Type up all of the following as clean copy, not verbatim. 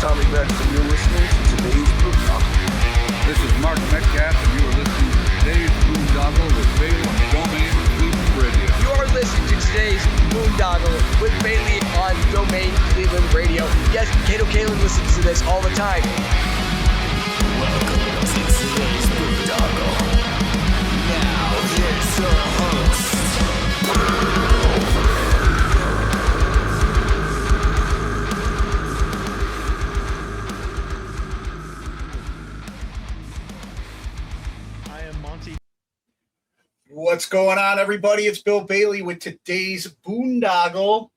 Tommy Rex, and you're listening to today's Boondoggle. This is Mark Metcalf, and you are listening to today's Boondoggle with Bailey on Domain Cleveland Radio. You are listening to today's Boondoggle with Bailey on Domain Cleveland Radio. Yes, Kato Kalin listens to this all the time. Welcome to today's Boondoggle. Now, here's your host. What's going on, everybody? It's Bill Bailey with today's Boondoggle,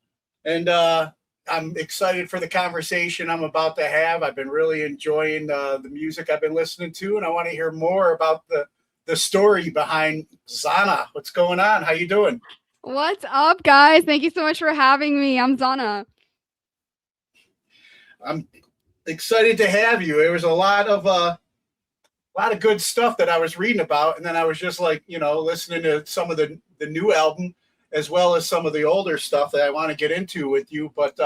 and I'm excited for the conversation I'm about to have. I've been really enjoying the music I've been listening to, and I want to hear more about the story behind Zahna. What's going on? How you doing? What's up, guys? Thank you so much for having me. I'm Zahna. I'm excited to have you. There was a lot of good stuff that I was reading about, and then I was just like, listening to some of the new album as well as some of the older stuff that I want to get into with you. But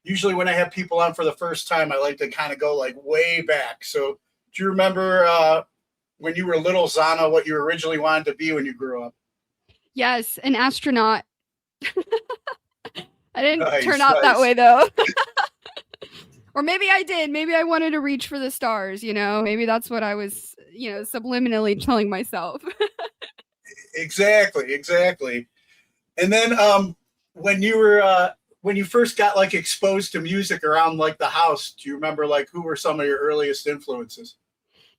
usually when I have people on for the first time, I like to kind of go like way back. So do you remember when you were little, Zahna, what you originally wanted to be when you grew up? Yes, an astronaut. I didn't Nice, turn out nice. that way, though. Or maybe I did. Maybe I wanted to reach for the stars, Maybe that's what I was, subliminally telling myself. Exactly. And then when you first got like exposed to music around like the house, do you remember like who were some of your earliest influences?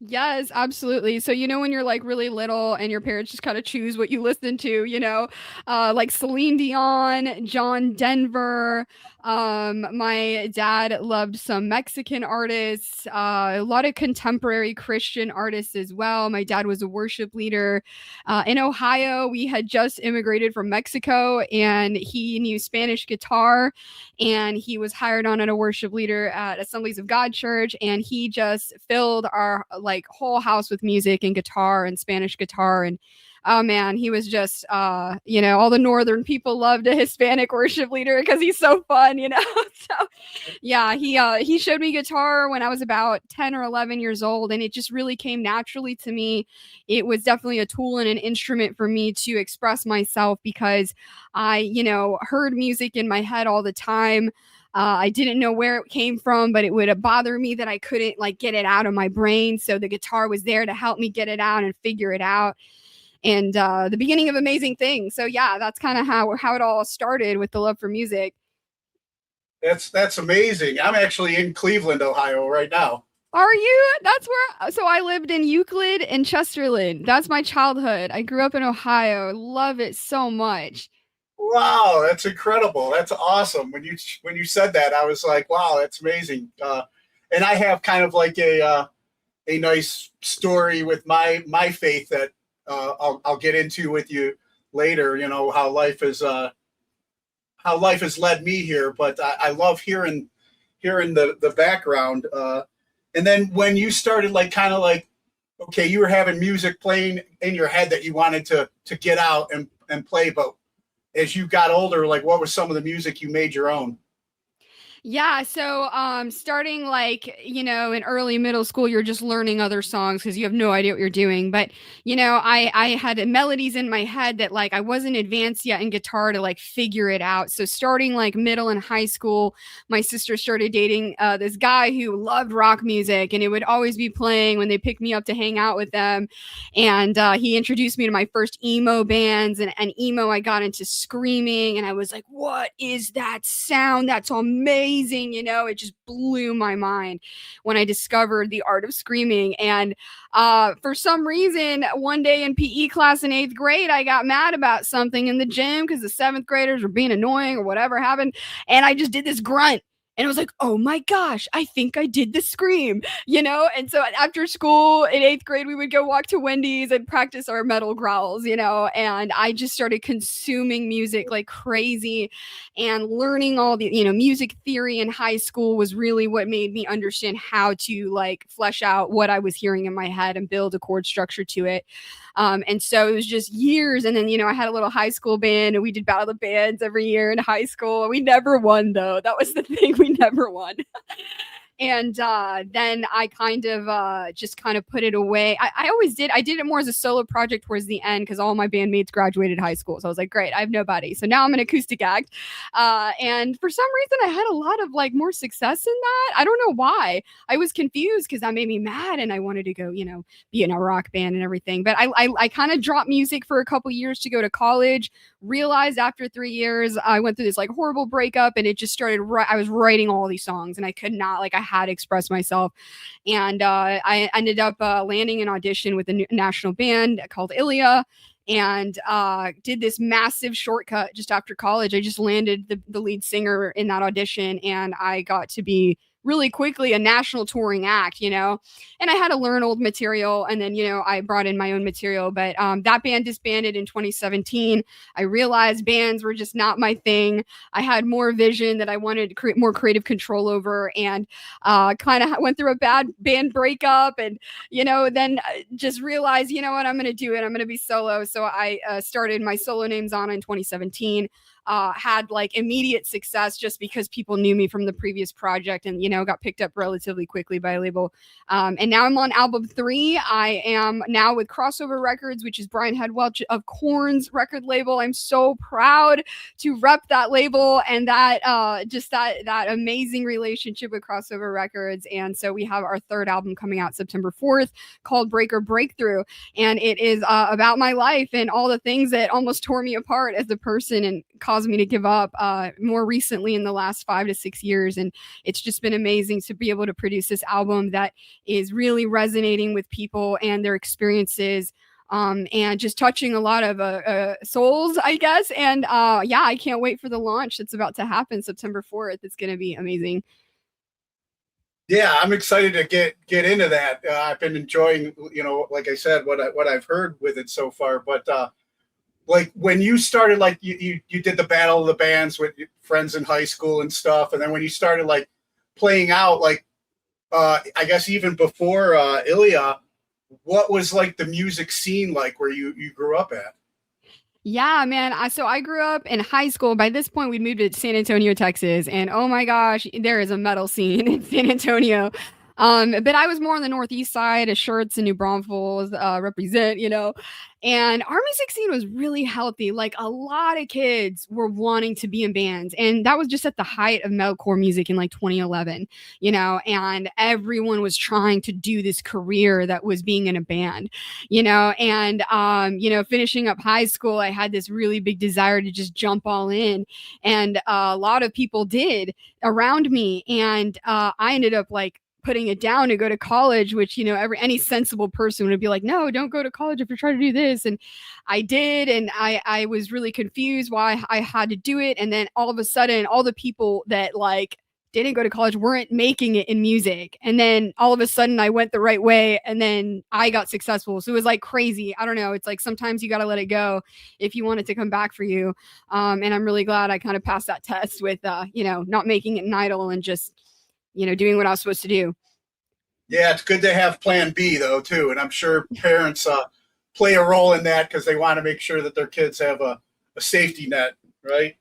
Yes, absolutely. So, when you're like really little and your parents just kind of choose what you listen to, like Celine Dion, John Denver. My dad loved some Mexican artists, a lot of contemporary Christian artists as well. My dad was a worship leader in Ohio. We had just immigrated from Mexico, and he knew Spanish guitar, and he was hired on as a worship leader at Assemblies of God Church, and he just filled our like whole house with music and guitar and Spanish guitar. And oh man, he was just all the northern people loved a Hispanic worship leader because he's so fun. So yeah, he showed me guitar when I was about 10 or 11 years old, and it just really came naturally to me. It was definitely a tool and an instrument for me to express myself because I heard music in my head all the time. I didn't know where it came from, but it would bother me that I couldn't like get it out of my brain. So the guitar was there to help me get it out and figure it out. And the beginning of amazing things. So yeah, that's kind of how it all started with the love for music. That's amazing. I'm actually in Cleveland, Ohio right now. Are you? That's where. So I lived in Euclid and Chesterland. That's my childhood. I grew up in Ohio. Love it so much. Wow, that's incredible. That's awesome. When you said that, I was like, wow, that's amazing. And I have kind of like a nice story with my faith that I'll get into with you later. How life has led me here. But I love hearing the background. And then when you started like kind of like, okay, you were having music playing in your head that you wanted to get out and play, but as you got older, like what was some of the music you made your own? Yeah, so starting like, in early middle school, you're just learning other songs because you have no idea what you're doing. But, I had melodies in my head that like I wasn't advanced yet in guitar to like figure it out. So starting like middle and high school, my sister started dating this guy who loved rock music, and it would always be playing when they picked me up to hang out with them. And he introduced me to my first emo bands, and emo, I got into screaming, and I was like, what is that sound? That's amazing. It just blew my mind when I discovered the art of screaming. And for some reason, one day in PE class in 8th grade, I got mad about something in the gym because the 7th graders were being annoying or whatever happened. And I just did this grunt. And I was like, oh my gosh, I think I did the scream, And so after school in 8th grade, we would go walk to Wendy's and practice our metal growls, and I just started consuming music like crazy, and learning all the, music theory in high school was really what made me understand how to like flesh out what I was hearing in my head and build a chord structure to it. And so it was just years. And then, I had a little high school band, and we did battle of the bands every year in high school. We never won, though. That was the thing. We never won. And then I kind of just kind of put it away. I always did. I did it more as a solo project towards the end because all my bandmates graduated high school. So I was like, great, I have nobody. So now I'm an acoustic act. And for some reason, I had a lot of like more success in that. I don't know why. I was confused because that made me mad and I wanted to go, be in a rock band and everything. But I kind of dropped music for a couple years to go to college. Realized after 3 years, I went through this like horrible breakup and it just started. I was writing all these songs and I could not, like, I had to express myself. And I ended up landing an audition with a national band called ILIA. And did this massive shortcut just after college. I just landed the lead singer in that audition and I got to be really quickly a national touring act, and I had to learn old material and then, I brought in my own material, but that band disbanded in 2017. I realized bands were just not my thing. I had more vision that I wanted to create more creative control over and kind of went through a bad band breakup and, then just realized, you know what, I'm going to do it. I'm going to be solo. So I started my solo name Zahna in 2017. Had like immediate success just because people knew me from the previous project and, got picked up relatively quickly by a label. And now I'm on album 3. I am now with Crossover Records, which is Brian Head Welch of Korn's record label. I'm so proud to rep that label and that that amazing relationship with Crossover Records. And so we have our 3rd album coming out September 4th called Break or Breakthrough. And it is about my life and all the things that almost tore me apart as a person and caused me to give up more recently in the last 5 to 6 years. And it's just been amazing to be able to produce this album that is really resonating with people and their experiences and just touching a lot of souls, I guess. And I can't wait for the launch that's about to happen September 4th. It's going to be amazing. Yeah, I'm excited to get into that. I've been enjoying, like I said, what I've heard with it so far. But like when you started, like you did the Battle of the Bands with your friends in high school and stuff, and then when you started like playing out, like I guess even before ILIA, what was like the music scene like where you grew up at? Yeah, man. So I grew up in high school. By this point, we'd moved to San Antonio, Texas. And oh my gosh, there is a metal scene in San Antonio. But I was more on the northeast side, Assurance and New Braunfels represent, and our music scene was really healthy. Like a lot of kids were wanting to be in bands. And that was just at the height of metalcore music in like 2011, and everyone was trying to do this career that was being in a band, and, finishing up high school, I had this really big desire to just jump all in. And a lot of people did around me. And I ended up like putting it down to go to college, which, any sensible person would be like, no, don't go to college if you're trying to do this. And I did. And I was really confused why I had to do it. And then all of a sudden, all the people that like didn't go to college weren't making it in music. And then all of a sudden I went the right way and then I got successful. So it was like crazy. I don't know. It's like sometimes you got to let it go if you want it to come back for you. And I'm really glad I kind of passed that test with, not making it an idol and just, doing what I was supposed to do. Yeah, it's good to have plan B though, too. And I'm sure parents play a role in that because they want to make sure that their kids have a safety net, right?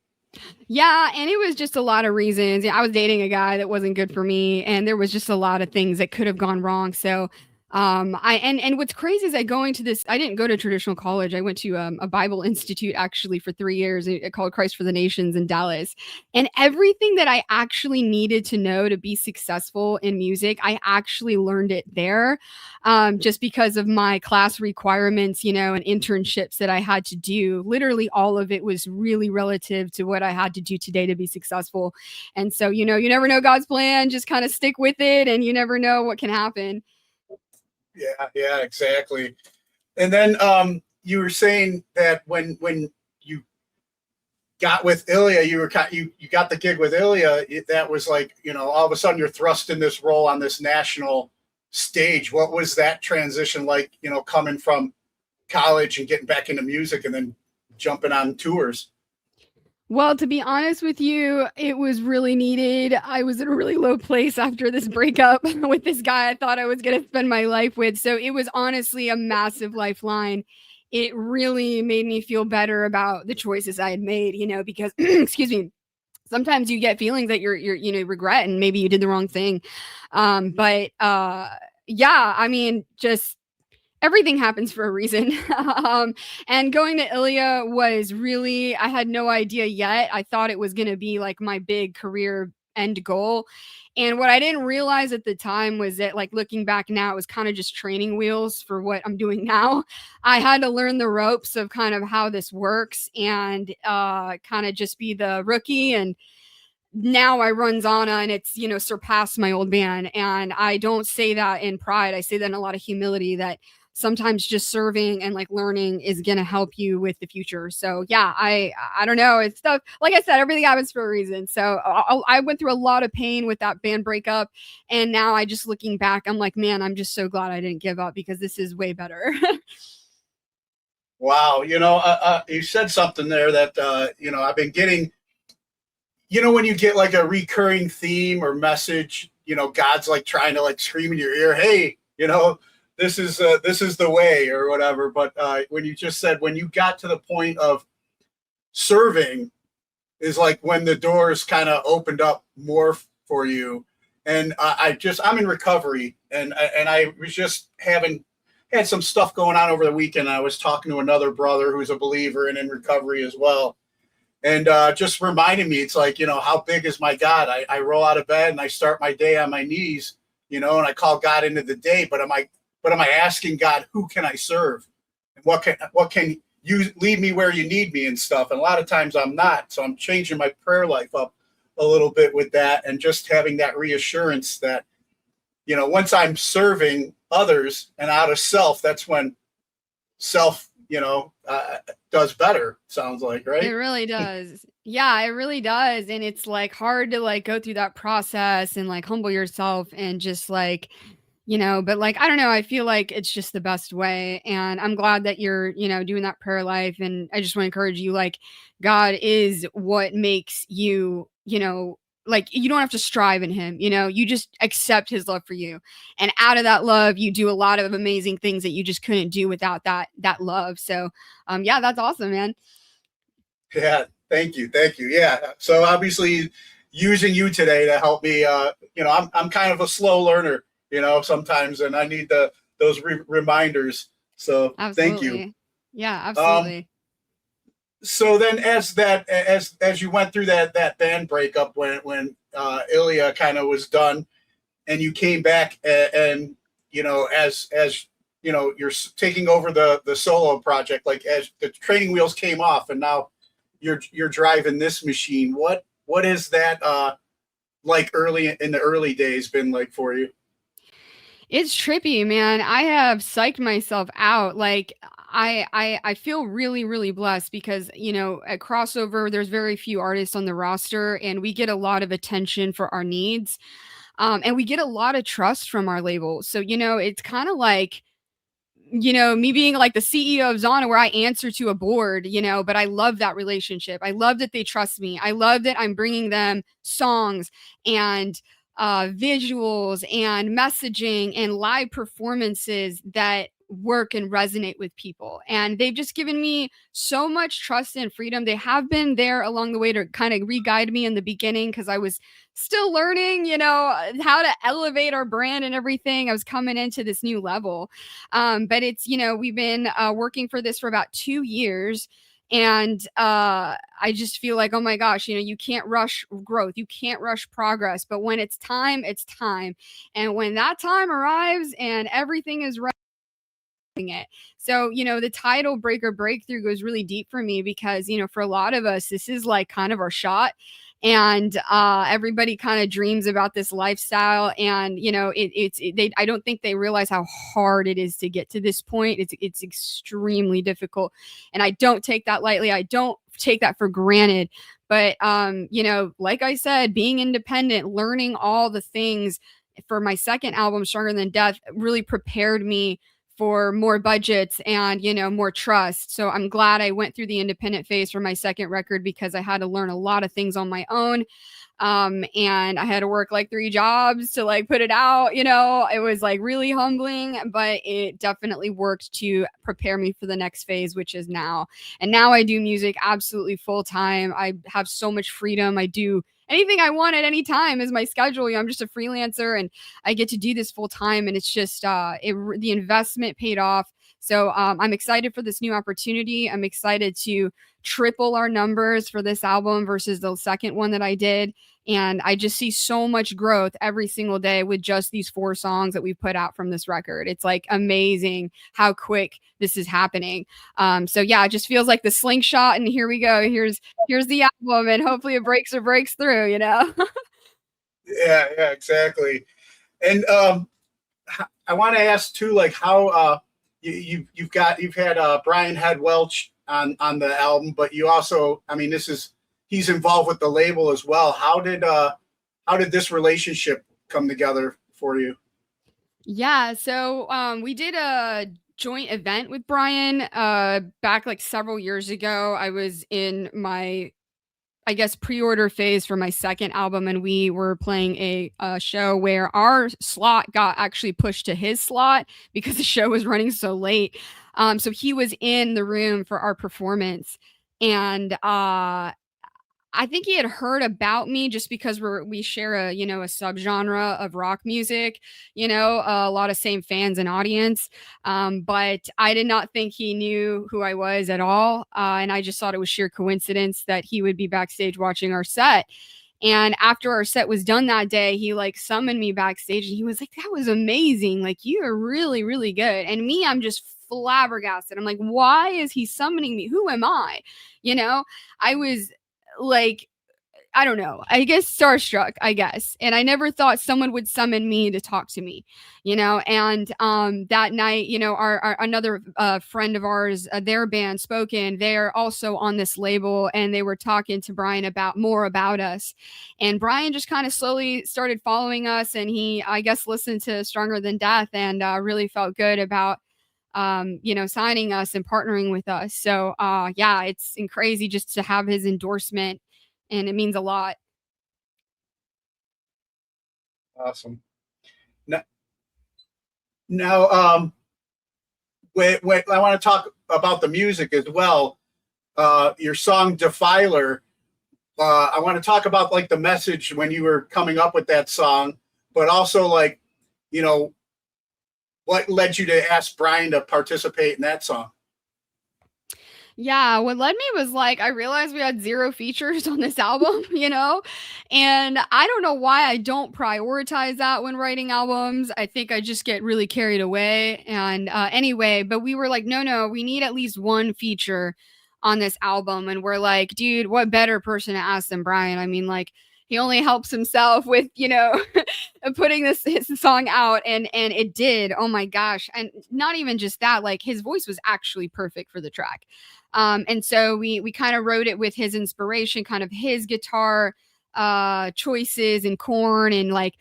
Yeah, and it was just a lot of reasons. I was dating a guy that wasn't good for me, and there was just a lot of things that could have gone wrong. So and what's crazy is I didn't go to traditional college. I went to a Bible Institute actually for 3 years called Christ for the Nations in Dallas. And everything that I actually needed to know to be successful in music, I actually learned it there just because of my class requirements, and internships that I had to do. Literally all of it was really relative to what I had to do today to be successful. And so, you never know God's plan, just kind of stick with it and you never know what can happen. Yeah, exactly. And then you were saying that when you got with ILIA, you got the gig with ILIA. That was like, all of a sudden you're thrust in this role on this national stage. What was that transition like, coming from college and getting back into music and then jumping on tours? Well, to be honest with you, it was really needed. I was in a really low place after this breakup with this guy I thought I was going to spend my life with. So it was honestly a massive lifeline. It really made me feel better about the choices I had made, because, excuse me, sometimes you get feelings that you're regret and maybe you did the wrong thing. But yeah, I mean, just everything happens for a reason. And going to ILIA was really, I had no idea yet. I thought it was going to be like my big career end goal. And what I didn't realize at the time was that, like, looking back now, it was kind of just training wheels for what I'm doing now. I had to learn the ropes of kind of how this works and kind of just be the rookie. And now I run Zahna, and it's, surpassed my old band. And I don't say that in pride. I say that in a lot of humility, that sometimes just serving and like learning is going to help you with the future. So yeah, I don't know. It's stuff, like I said, everything happens for a reason. So I went through a lot of pain with that band breakup. And now I just, looking back, I'm like, man, I'm just so glad I didn't give up, because this is way better. Wow. You said something there that, I've been getting, when you get like a recurring theme or message, God's like trying to like scream in your ear, hey, this is the way or whatever. But when you just said, when you got to the point of serving is like when the doors kind of opened up more for you. And I'm in recovery, and I was just had some stuff going on over the weekend. I was talking to another brother who's a believer and in recovery as well. And just reminded me, it's like, how big is my God? I roll out of bed and I start my day on my knees, and I call God into the day. But am I asking God, who can I serve? And what can you lead me where you need me and stuff? And a lot of times I'm not. So I'm changing my prayer life up a little bit with that, and just having that reassurance that, once I'm serving others and out of self, that's when self, does better, sounds like, right? It really does. Yeah, it really does. And it's like hard to like go through that process and like humble yourself and just like, but like, I don't know, I feel like it's just the best way. And I'm glad that you're, doing that prayer life. And I just want to encourage you, like, God is what makes you, like, you don't have to strive in him, you just accept his love for you. And out of that love, you do a lot of amazing things that you just couldn't do without that love. So, yeah, that's awesome, man. Yeah. Thank you. Yeah. So obviously using you today to help me, I'm kind of a slow learner, sometimes, and I need those reminders. So Absolutely. Thank you. Yeah, absolutely. So then as you went through that band breakup, when ILIA kind of was done and you came back and as you're taking over the solo project, like as the training wheels came off and now you're driving this machine, what is that like early in the early days been like for you? It's trippy, man. I have psyched myself out. Like, I feel really, really blessed because, at Crossover, there's very few artists on the roster, and we get a lot of attention for our needs. And we get a lot of trust from our label. So, it's kind of like, me being like the CEO of Zahna, where I answer to a board, but I love that relationship. I love that they trust me. I love that I'm bringing them songs and visuals and messaging and live performances that work and resonate with people. And they've just given me so much trust and freedom. They have been there along the way to kind of re-guide me in the beginning, because I was still learning, how to elevate our brand and everything. I was coming into this new level. But it's, we've been working for this for about 2 years. And I just feel like, oh my gosh, you can't rush growth. You can't rush progress. But when it's time, it's time. And when that time arrives and everything is right, it. So, the title Breaker Breakthrough goes really deep for me because, for a lot of us, this is like kind of our shot. And everybody kind of dreams about this lifestyle, and I don't think they realize how hard it is to get to this point. It's extremely difficult, and I don't take that lightly. I don't take that for granted. But like I said, being independent, learning all the things for my second album, Stronger Than Death, really prepared me for more budgets and, more trust. So I'm glad I went through the independent phase for my second record, because I had to learn a lot of things on my own. And I had to work like 3 jobs to like put it out. It was like really humbling, but it definitely worked to prepare me for the next phase, which is now. And now I do music absolutely full time. I have so much freedom. I do anything I want at any time is my schedule. I'm just a freelancer and I get to do this full time. And it's just the investment paid off. So I'm excited for this new opportunity. I'm excited to triple our numbers for this album versus the second one that I did. And I just see so much growth every single day with just these 4 songs that we put out from this record. It's like amazing how quick this is happening. So yeah, it just feels like the slingshot and here we go. Here's the album and hopefully it breaks through, Yeah, exactly. And I want to ask too, like how you've had Brian Head Welch on the album, but you also, I mean, he's involved with the label as well. How did this relationship come together for you? Yeah, so we did a joint event with Brian back like several years ago. I was in my, I guess, pre-order phase for my second album, and we were playing a show where our slot got actually pushed to his slot because the show was running so late. So he was in the room for our performance, and I think he had heard about me just because we share a subgenre of rock music, a lot of same fans and audience. But I did not think he knew who I was at all. And I just thought it was sheer coincidence that he would be backstage watching our set. And after our set was done that day, he like summoned me backstage and he was like, "That was amazing. Like, you are really, really good." And me, I'm just flabbergasted. I'm like, why is he summoning me? Who am I? I was like, I don't know, I guess starstruck, I guess. And I never thought someone would summon me to talk to me, and that night, our another friend of ours, their band Spoken, they're also on this label and they were talking to Brian about more about us. And Brian just kind of slowly started following us and he, I guess, listened to Stronger Than Death and really felt good about signing us and partnering with us. So yeah, it's crazy just to have his endorsement and it means a lot. Awesome. Now wait, I want to talk about the music as well. Your song Defiler. I want to talk about like the message when you were coming up with that song, but also like, what led you to ask Brian to participate in that song? Yeah, what led me was like, I realized we had 0 features on this album, and I don't know why I don't prioritize that when writing albums. I think I just get really carried away. And anyway, but we were like, no, we need at least 1 feature on this album. And we're like, dude, what better person to ask than Brian? I mean, like, he only helps himself with, putting his song out and it did. Oh my gosh. And not even just that, like his voice was actually perfect for the track. And so we kind of wrote it with his inspiration, kind of his guitar choices and Korn and like,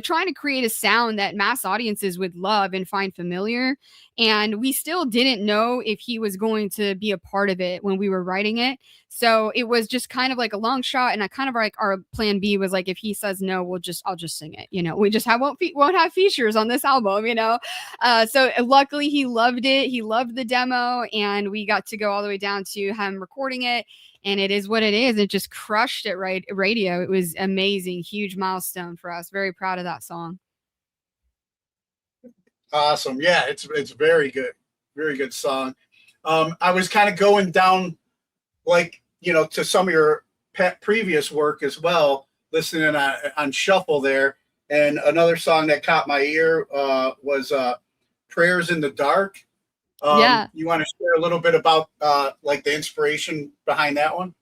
trying to create a sound that mass audiences would love and find familiar. And we still didn't know if he was going to be a part of it when we were writing it. So it was just kind of like a long shot. And I kind of like our plan B was like, if he says no, I'll just sing it. We just won't have features on this album, So luckily he loved it. He loved the demo and we got to go all the way down to him recording it. And it is what it is. It just crushed it radio. It was amazing. Huge milestone for us. Very proud of that song. Awesome. Yeah, it's very good. Very good song. I was kind of going down like, to some of your previous work as well, listening on shuffle there. And another song that caught my ear was Prayers in the Dark. Yeah. You want to share a little bit about like the inspiration behind that one?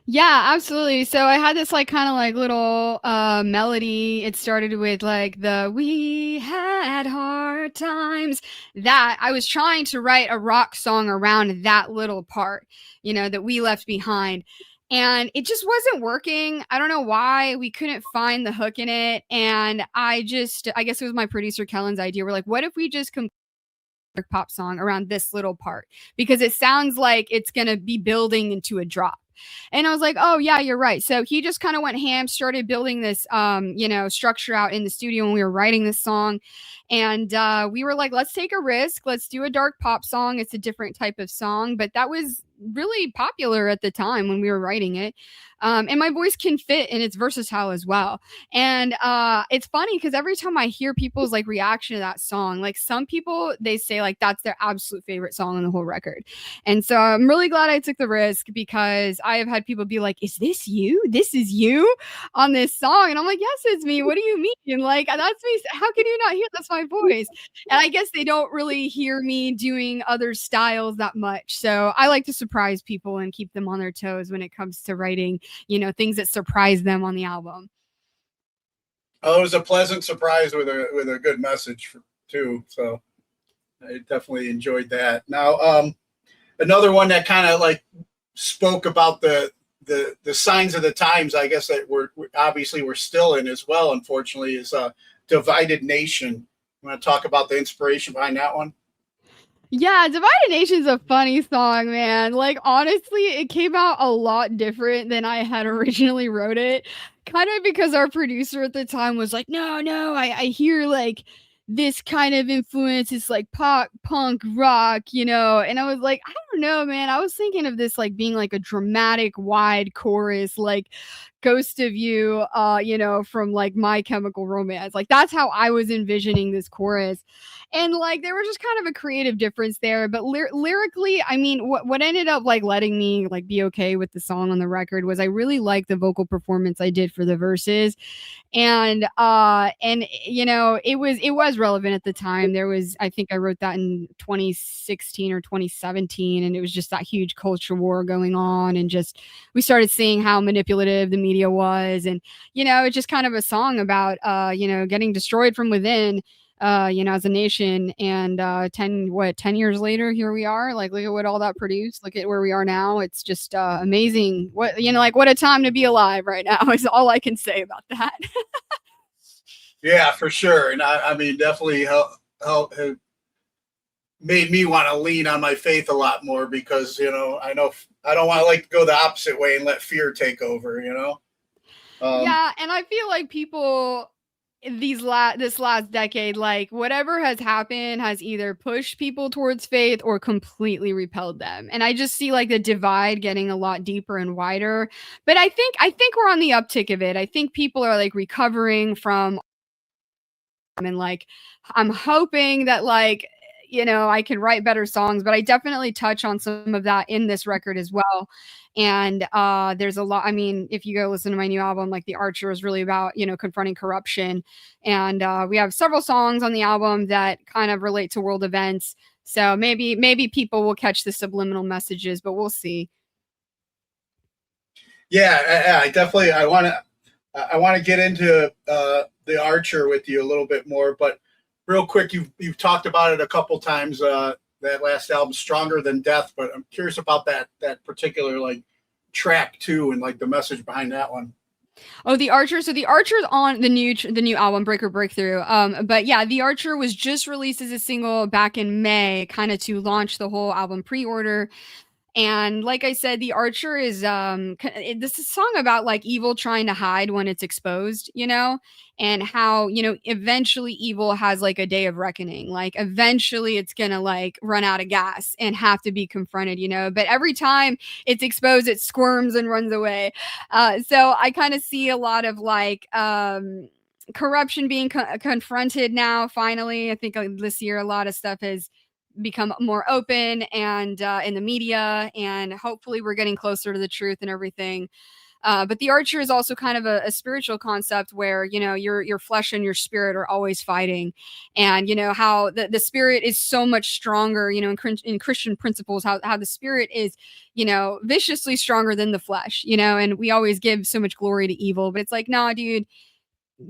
Yeah, absolutely. So I had this like kind of like little melody. It started with like the "We had hard times." That I was trying to write a rock song around that little part, that we left behind. And it just wasn't working. I don't know why. We couldn't find the hook in it. And I guess it was my producer Kellen's idea. We're like, what if we just pop song around this little part, because it sounds like it's going to be building into a drop. And I was like, oh yeah, you're right. So he just kind of went ham, started building this structure out in the studio when we were writing this song. And we were like, let's take a risk. Let's do a dark pop song. It's a different type of song, but that was really popular at the time when we were writing it. And my voice can fit and it's versatile as well. And it's funny because every time I hear people's like reaction to that song, like some people, they say like that's their absolute favorite song on the whole record. And so I'm really glad I took the risk because I have had people be like, is this you? This is you on this song? And I'm like, yes, it's me. What do you mean? And like, that's me. How can you not hear that's my voice? And I guess they don't really hear me doing other styles that much. So I like to surprise people and keep them on their toes when it comes to writing, things that surprise them on the album. Oh, it was a pleasant surprise with a good message too. So I definitely enjoyed that. Now, another one that kind of like spoke about the signs of the times, I guess that we're still in as well, unfortunately, is Divided Nation. You want to talk about the inspiration behind that one? Yeah, Divided Nation's a funny song, man. Like, honestly, it came out a lot different than I had originally wrote it. Kind of because our producer at the time was like, no, I hear like this kind of influence. It's like pop, punk, rock, And I was like, I don't know, man. I was thinking of this like being like a dramatic, wide chorus, like Ghost of You, from like My Chemical Romance. Like, that's how I was envisioning this chorus. And like there was just kind of a creative difference there, but lyrically, I mean, what ended up like letting me like be okay with the song on the record was I really liked the vocal performance I did for the verses, and it was relevant at the time. I think I wrote that in 2016 or 2017, and it was just that huge culture war going on, and just we started seeing how manipulative the media was, and it's just kind of a song about getting destroyed from within. As a nation, and 10 years later, here we are. Like, look at what all that produced. Look at where we are now. It's just amazing. What a time to be alive right now is all I can say about that. Yeah, for sure. And I mean, definitely help made me want to lean on my faith a lot more because, I know I don't want to like go the opposite way and let fear take over, Yeah. And I feel like people this last decade, like whatever has happened has either pushed people towards faith or completely repelled them. And I just see like the divide getting a lot deeper and wider. But I think we're on the uptick of it. I think people are like recovering from, and like I'm hoping that like I can write better songs, but I definitely touch on some of that in this record as well. And there's a lot. I mean, if you go listen to my new album, like The Archer is really about confronting corruption, and we have several songs on the album that kind of relate to world events. So maybe people will catch the subliminal messages, but we'll see. Yeah, I definitely I want to get into The Archer with you a little bit more, but real quick, you've talked about it a couple times. That last album, Stronger Than Death, but I'm curious about that particular like track too, and like the message behind that one. Oh, The Archer. So The Archer's on the new album, Breaker Breakthrough. But yeah, The Archer was just released as a single back in May, kind of to launch the whole album pre-order. And like I said, The Archer is this is a song about like evil trying to hide when it's exposed, and how, eventually evil has like a day of reckoning. Like eventually it's gonna like run out of gas and have to be confronted, but every time it's exposed, it squirms and runs away. So I kind of see a lot of like corruption being confronted now. Finally, I think this year a lot of stuff has become more open and in the media, and hopefully we're getting closer to the truth and everything. But The Archer is also kind of a spiritual concept where your flesh and your spirit are always fighting, and how the spirit is so much stronger, in Christian principles, how the spirit is viciously stronger than the flesh, and we always give so much glory to evil, but it's like, nah, dude,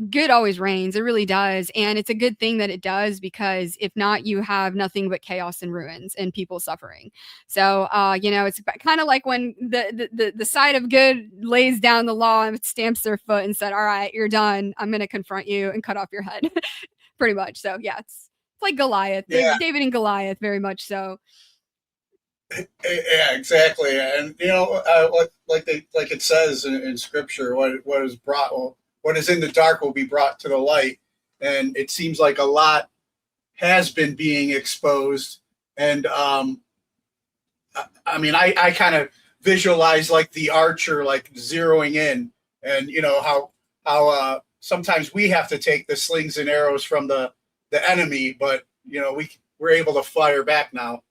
good always reigns. It really does. And it's a good thing that it does, because if not, you have nothing but chaos and ruins and people suffering. So, it's kind of like when the side of good lays down the law and stamps their foot and said, all right, you're done. I'm going to confront you and cut off your head. Pretty much. So yeah, it's like Goliath, Yeah. David and Goliath, very much so. Yeah, exactly. And like it says in scripture, what is brought, what is in the dark will be brought to the light. And it seems like a lot has been being exposed. And I mean, I kind of visualize like the archer, like zeroing in, and how sometimes we have to take the slings and arrows from the enemy, but we're able to fire back now.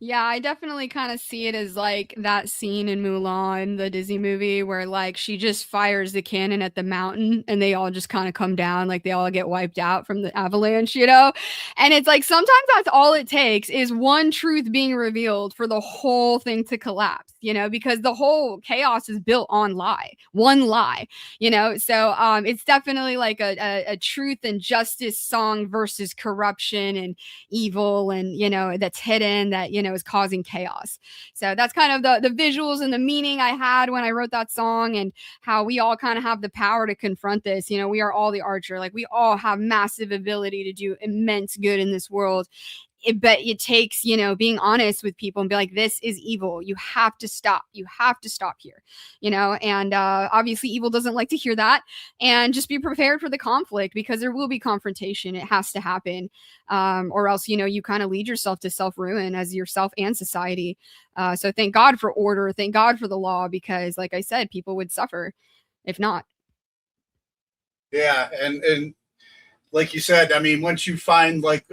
Yeah, I definitely kind of see it as like that scene in Mulan, the Disney movie, where like she just fires the cannon at the mountain and they all just kind of come down, like they all get wiped out from the avalanche, you know? And it's like sometimes that's all it takes is one truth being revealed for the whole thing to collapse, because the whole chaos is built on one lie, So it's definitely like a truth and justice song versus corruption and evil and that's hidden that is causing chaos. So that's kind of the visuals and the meaning I had when I wrote that song, and how we all kind of have the power to confront this. We are all the archer, like we all have massive ability to do immense good in this world. But it takes being honest with people and be like, this is evil, you have to stop here, and obviously evil doesn't like to hear that. And just be prepared for the conflict, because there will be confrontation, it has to happen, or else you kind of lead yourself to self-ruin as yourself and society. So thank God for order, thank God for the law, because like I said, people would suffer if not. Yeah, and like you said, I mean, once you find like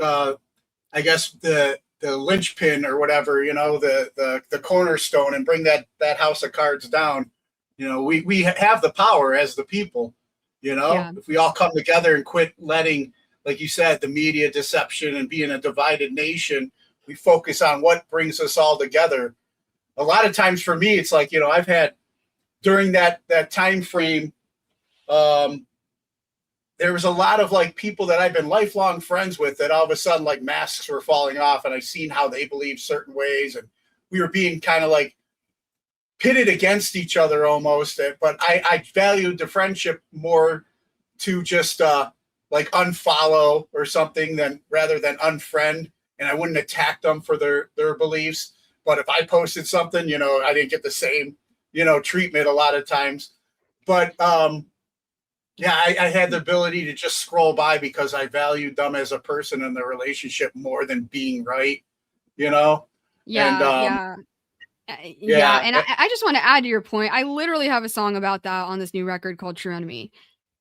I guess the linchpin or whatever, the cornerstone, and bring that house of cards down, we have the power as the people, Yeah. if we all come together and quit letting, like you said, the media deception and being a divided nation, we focus on what brings us all together. A lot of times for me, it's like, I've had during that time frame, there was a lot of like people that I've been lifelong friends with that all of a sudden like masks were falling off, and I seen how they believe certain ways, and we were being kind of like pitted against each other almost. But I valued the friendship more to just like unfollow or something rather than unfriend, and I wouldn't attack them for their beliefs. But if I posted something, I didn't get the same, treatment a lot of times. But yeah, I had the ability to just scroll by because I valued them as a person in the relationship more than being right, Yeah, and yeah. Yeah, and I just want to add to your point. I literally have a song about that on this new record called True Enemy.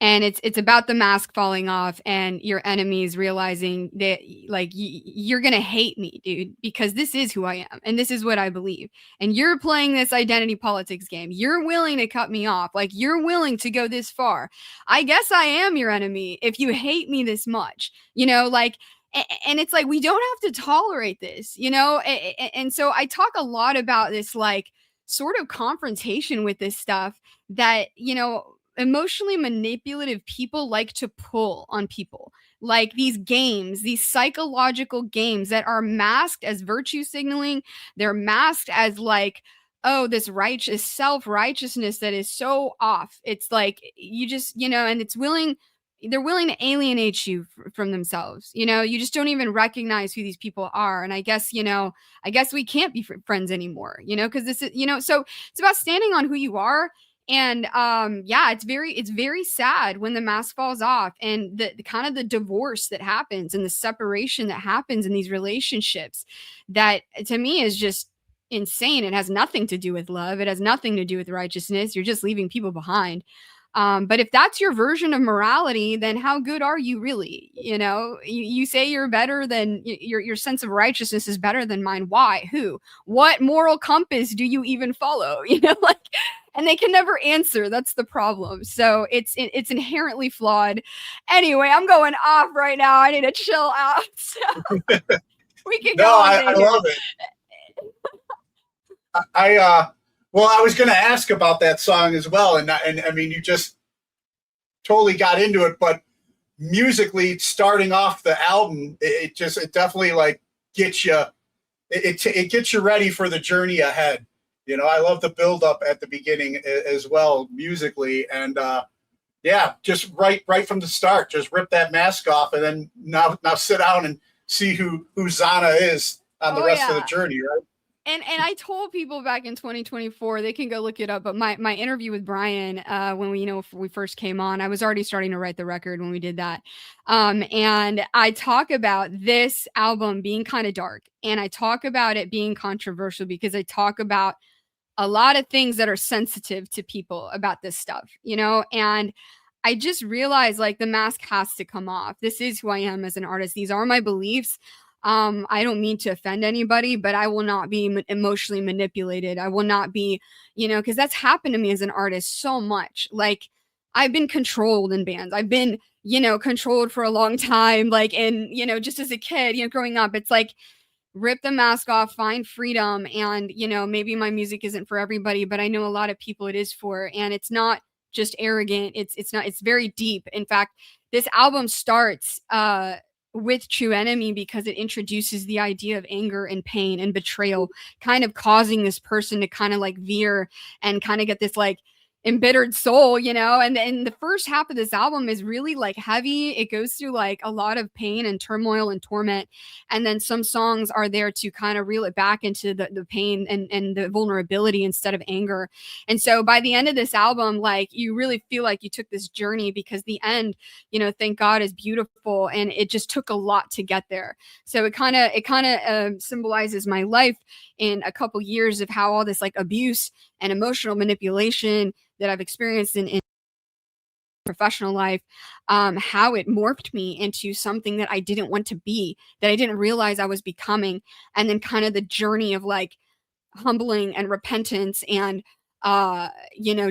And it's about the mask falling off and your enemies realizing that like you're going to hate me, dude, because this is who I am and this is what I believe. And you're playing this identity politics game. You're willing to cut me off. Like you're willing to go this far. I guess I am your enemy if you hate me this much, like. And it's like, we don't have to tolerate this, and so I talk a lot about this, like, sort of confrontation with this stuff that, emotionally manipulative people like to pull on people. Like these games, these psychological games that are masked as virtue signaling, they're masked as like, oh, this righteous self-righteousness that is so off. It's like you just, and they're willing to alienate you from themselves. You just don't even recognize who these people are. And I guess we can't be friends anymore, because this is, so it's about standing on who you are. And yeah, it's very sad when the mask falls off, and the kind of the divorce that happens and the separation that happens in these relationships, that to me is just insane. It has nothing to do with love. It has nothing to do with righteousness. You're just leaving people behind. But if that's your version of morality, then how good are you really? You say you're better than your sense of righteousness is better than mine. Why? Who? What moral compass do you even follow? Like, and they can never answer. That's the problem. So it's inherently flawed. Anyway, I'm going off right now. I need to chill out. So we can go. No, I love it. Well, I was going to ask about that song as well, and I mean, you just totally got into it. But musically, starting off the album, it definitely like gets you. It gets you ready for the journey ahead. I love the build up at the beginning as well musically, and yeah, just right from the start, just rip that mask off, and then now sit down and see who Zahna is on the Oh rest of the yeah. journey, right? And I told people back in 2024, they can go look it up. But my interview with Brian, when we first came on, I was already starting to write the record when we did that. And I talk about this album being kind of dark, and I talk about it being controversial because I talk about a lot of things that are sensitive to people about this stuff, and I just realized like the mask has to come off. This is who I am as an artist. These are my beliefs. I don't mean to offend anybody, but I will not be emotionally manipulated. I will not be, because that's happened to me as an artist so much. Like I've been controlled in bands. I've been, controlled for a long time. Like, and, just as a kid, growing up, it's like, rip the mask off, find freedom. And, maybe my music isn't for everybody, but I know a lot of people it is for, and it's not just arrogant. It's not, it's very deep. In fact, this album starts, with True Enemy because it introduces the idea of anger and pain and betrayal, kind of causing this person to kind of like veer and kind of get this like embittered soul, and then the first half of this album is really like heavy. It goes through like a lot of pain and turmoil and torment, and then some songs are there to kind of reel it back into the pain and the vulnerability instead of anger. And so by the end of this album, like you really feel like you took this journey, because the end, thank God, is beautiful, and it just took a lot to get there. So it kind of symbolizes my life in a couple years of how all this like abuse and emotional manipulation that I've experienced in professional life, how it morphed me into something that I didn't want to be, that I didn't realize I was becoming. And then kind of the journey of like humbling and repentance and,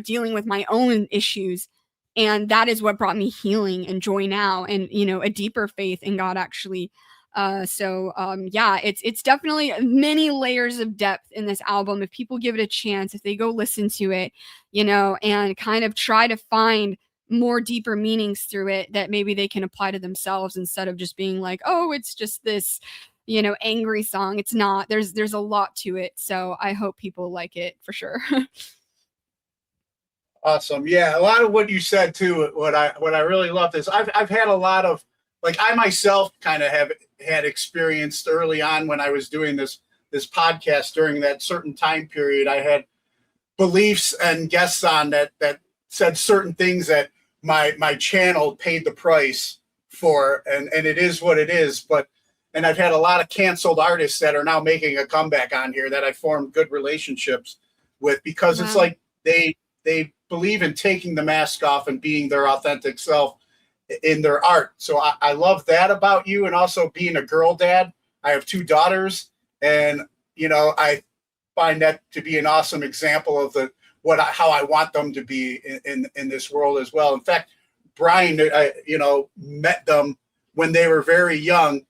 dealing with my own issues. And that is what brought me healing and joy now, and, a deeper faith in God, actually. Yeah, it's definitely many layers of depth in this album. If people give it a chance, if they go listen to it, and kind of try to find more deeper meanings through it that maybe they can apply to themselves, instead of just being like, oh, it's just this, angry song. It's not. There's a lot to it. So I hope people like it for sure. Awesome. Yeah, a lot of what you said too. What I really loved is I've had a lot of, like, I myself kind of have had experienced early on when I was doing this podcast. During that certain time period, I had beliefs and guests on that said certain things that my channel paid the price for, and it is what it is. And I've had a lot of canceled artists that are now making a comeback on here that I formed good relationships with, because It's like they believe in taking the mask off and being their authentic self in their art. So I love that about you. And also being a girl dad. I have 2 daughters, and I find that to be an awesome example of how I want them to be in this world as well. In fact, Brian, met them when they were very young.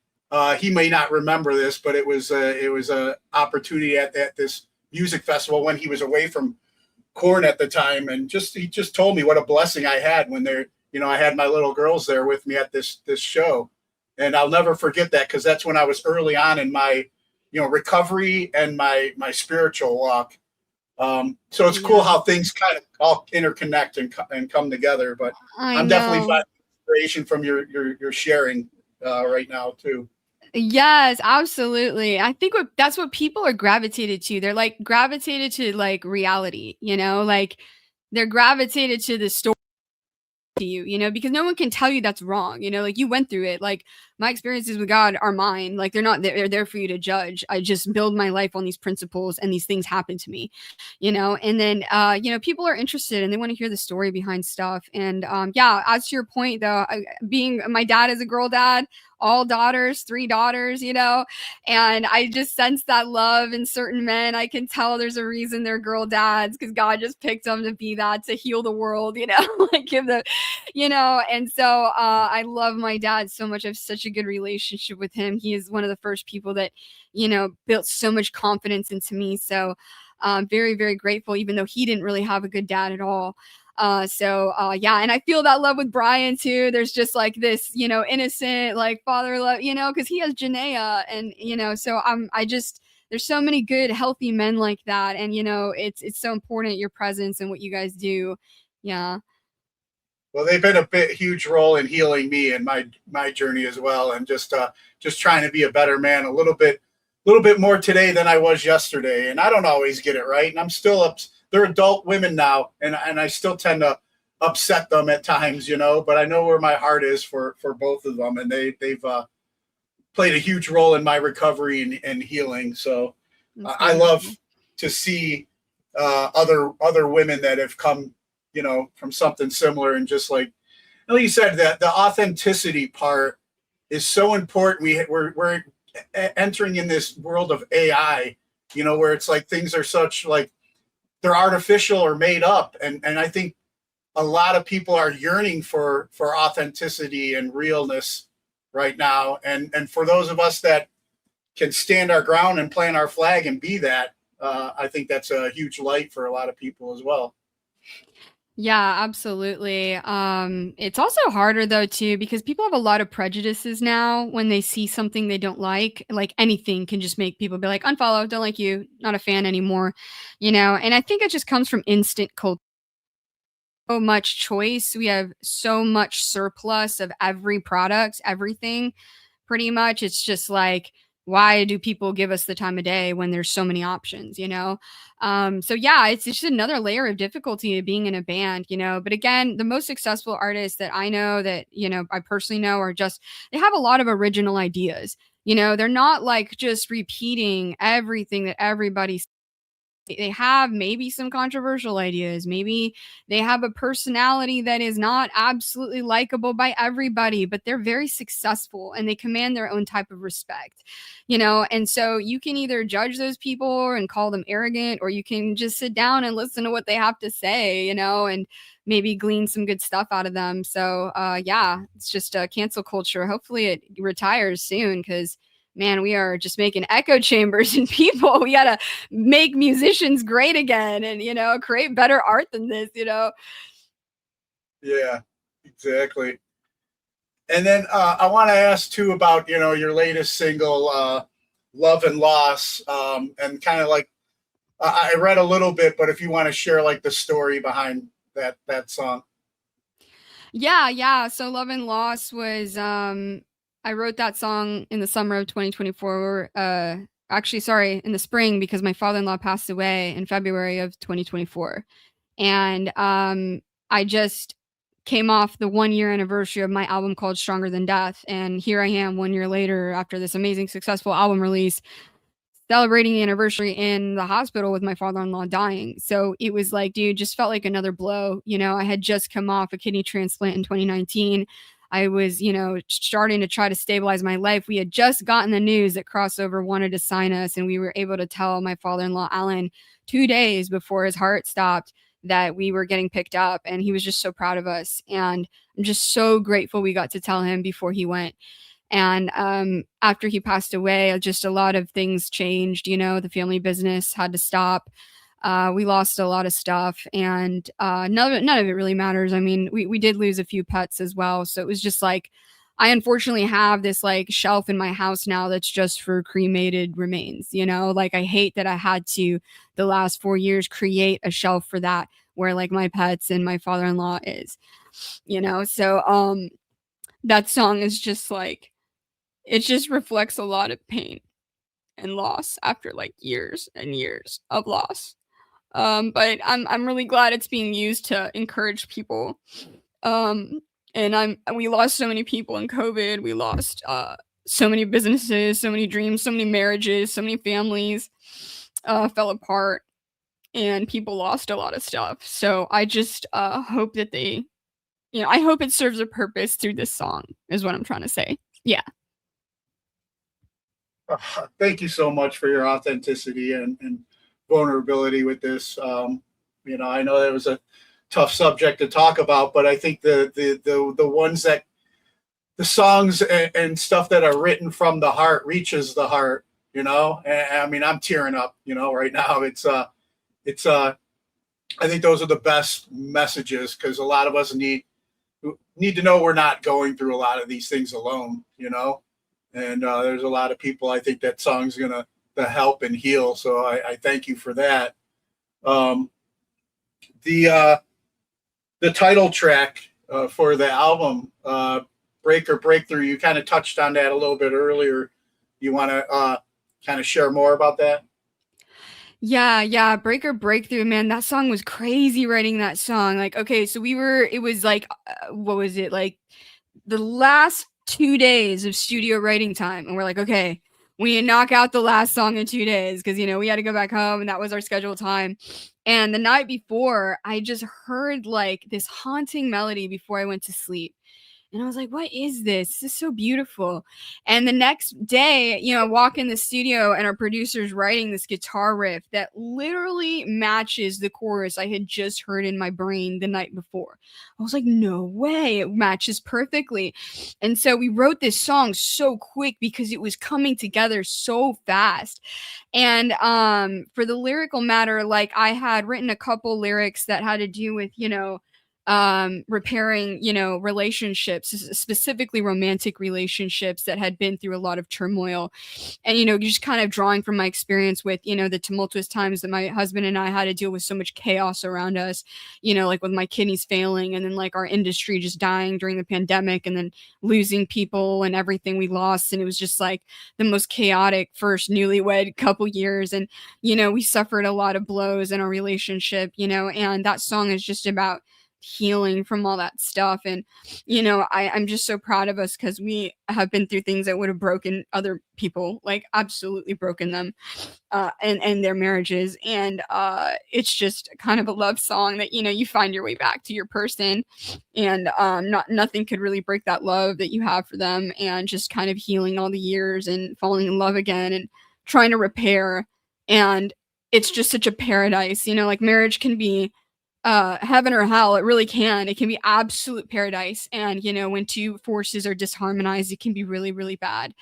He may not remember this, but it was a opportunity at this music festival when he was away from Korn at the time, and he just told me what a blessing I had when I had my little girls there with me at this show. And I'll never forget that, because that's when I was early on in my recovery and my spiritual walk. So it's cool how things kind of all interconnect and come together. But I'm definitely finding inspiration from your sharing right now too. Yes, absolutely. I think that's what people are gravitated to. They're like gravitated to like reality, like they're gravitated to the story to you, because no one can tell you that's wrong. Like you went through it. Like my experiences with God are mine. Like they're there for you to judge. I just build my life on these principles, and these things happen to me, and then, people are interested and they want to hear the story behind stuff. And, as to your point though, my dad is a girl dad, all daughters, 3 daughters, and I just sense that love in certain men. I can tell there's a reason they're girl dads, because God just picked them to be that, to heal the world, like give the, and so I love my dad so much. I have such a good relationship with him. He is one of the first people that, built so much confidence into me. So very, very grateful, even though he didn't really have a good dad at all. And I feel that love with Brian too. There's just like this, innocent, like father love, because he has Janaea, and so there's so many good, healthy men like that, and it's so important, your presence and what you guys do. Yeah. Well, they've been a huge role in healing me and my journey as well, and just trying to be a better man, a little bit little bit more today than I was yesterday, and I don't always get it right, and I'm still up. They're adult women now, and I still tend to upset them at times, you know. But I know where my heart is for both of them, and they've played a huge role in my recovery and healing. So I love to see other women that have come, you know, from something similar, and just like you said, that the authenticity part is so important. We're entering in this world of AI, you know, where it's like things are such like they're artificial or made up, and I think a lot of people are yearning for authenticity and realness right now, and for those of us that can stand our ground and plant our flag and be that, I think that's a huge light for a lot of people as well. Yeah, absolutely. It's also harder though too because people have a lot of prejudices now when they see something they don't like. Like anything can just make people be like, unfollow, don't like you, not a fan anymore, you know. And I think it just comes from instant culture. So much choice. We have so much surplus of every product, everything. Pretty much, it's just like, why do people give us the time of day when there's so many options, you know? So yeah, it's just another layer of difficulty of being in a band, you know. But again, the most successful artists that I know that, you know, I personally know are just they have a lot of original ideas. You know, they're not like just repeating everything that everybody they have maybe some controversial ideas. Maybe they have a personality that is not absolutely likable by everybody, but they're very successful and they command their own type of respect, you know? And so you can either judge those people and call them arrogant, or you can just sit down and listen to what they have to say, you know, and maybe glean some good stuff out of them. So, yeah, it's just a cancel culture. Hopefully it retires soon because man, we are just making echo chambers in people. We got to make musicians great again and, you know, create better art than this, you know? Yeah, exactly. And then I want to ask too about, you know, your latest single, Love and Loss, and kind of like, I read a little bit, but if you want to share like the story behind that song. Yeah. So Love and Loss was, I wrote that song in the summer of 2024. Actually, sorry, in the spring because my father-in-law passed away in February of 2024. And I just came off the 1-year anniversary of my album called Stronger Than Death. And here I am 1 year later after this amazing, successful album release, celebrating the anniversary in the hospital with my father-in-law dying. So it was like, dude, just felt like another blow. You know, I had just come off a kidney transplant in 2019. I was, you know, starting to try to stabilize my life. We had just gotten the news that Crossover wanted to sign us, and we were able to tell my father-in-law, Alan, 2 days before his heart stopped that we were getting picked up. And he was just so proud of us. And I'm just so grateful we got to tell him before he went. And after he passed away, just a lot of things changed. You know, the family business had to stop. We lost a lot of stuff, and none of it really matters. I mean, we did lose a few pets as well. So it was just like, I unfortunately have this like shelf in my house now that's just for cremated remains. You know, like I hate that I had to the last 4 years create a shelf for that where like my pets and my father-in-law is, you know. So that song is just like, it just reflects a lot of pain and loss after like years and years of loss. But I'm really glad it's being used to encourage people. And we lost so many people in COVID. We lost so many businesses, so many dreams, so many marriages, so many families fell apart, and people lost a lot of stuff. So I just hope that they, you know, I hope it serves a purpose through this song, is what I'm trying to say. Yeah. Thank you so much for your authenticity and vulnerability with this. You know, I know that was a tough subject to talk about, but I think the ones that the songs and stuff that are written from the heart reaches the heart. You know, and I mean, I'm tearing up. You know, right now it's I think those are the best messages because a lot of us need to know we're not going through a lot of these things alone. You know. And there's a lot of people I think that song's gonna help and heal. So I thank you for that. The title track for the album, Break or Breakthrough, you kind of touched on that a little bit earlier. You want to kind of share more about that? Yeah, Break or Breakthrough, man. That song was crazy writing that song. Like, okay, so it was like, what was it? Like the last 2 days of studio writing time. And we're like, okay, we need to knock out the last song in 2 days because, we had to go back home and that was our scheduled time. And the night before, I just heard like this haunting melody before I went to sleep. And I was like, what is this? This is so beautiful. And the next day, I walk in the studio and our producer's writing this guitar riff that literally matches the chorus I had just heard in my brain the night before. I was like, no way. It matches perfectly. And so we wrote this song so quick because it was coming together so fast. And for the lyrical matter, like I had written a couple lyrics that had to do with, repairing, relationships, specifically romantic relationships that had been through a lot of turmoil. And, just kind of drawing from my experience with, the tumultuous times that my husband and I had to deal with so much chaos around us, like with my kidneys failing and then like our industry just dying during the pandemic and then losing people and everything we lost. And it was just like the most chaotic first newlywed couple years. And, we suffered a lot of blows in our relationship, and that song is just about healing from all that stuff. And I'm just so proud of us because we have been through things that would have broken other people, like absolutely broken them, and their marriages. And it's just kind of a love song that you find your way back to your person, and nothing could really break that love that you have for them, and just kind of healing all the years and falling in love again and trying to repair. And it's just such a paradise, like marriage can be heaven or hell. It really can. It can be absolute paradise. And, when two forces are disharmonized, it can be really, really bad.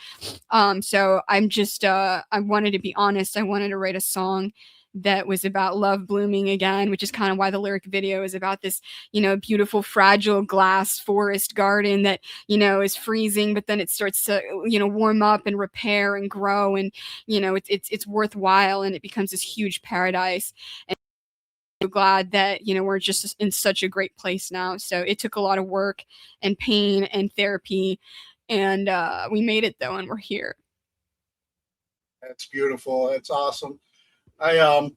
So I'm just, I wanted to be honest. I wanted to write a song that was about love blooming again, which is kind of why the lyric video is about this, beautiful, fragile glass forest garden that, is freezing, but then it starts to, warm up and repair and grow. And, it's worthwhile, and it becomes this huge paradise. And glad that we're just in such a great place now. So it took a lot of work and pain and therapy, and we made it though, and we're here. That's beautiful. It's awesome. I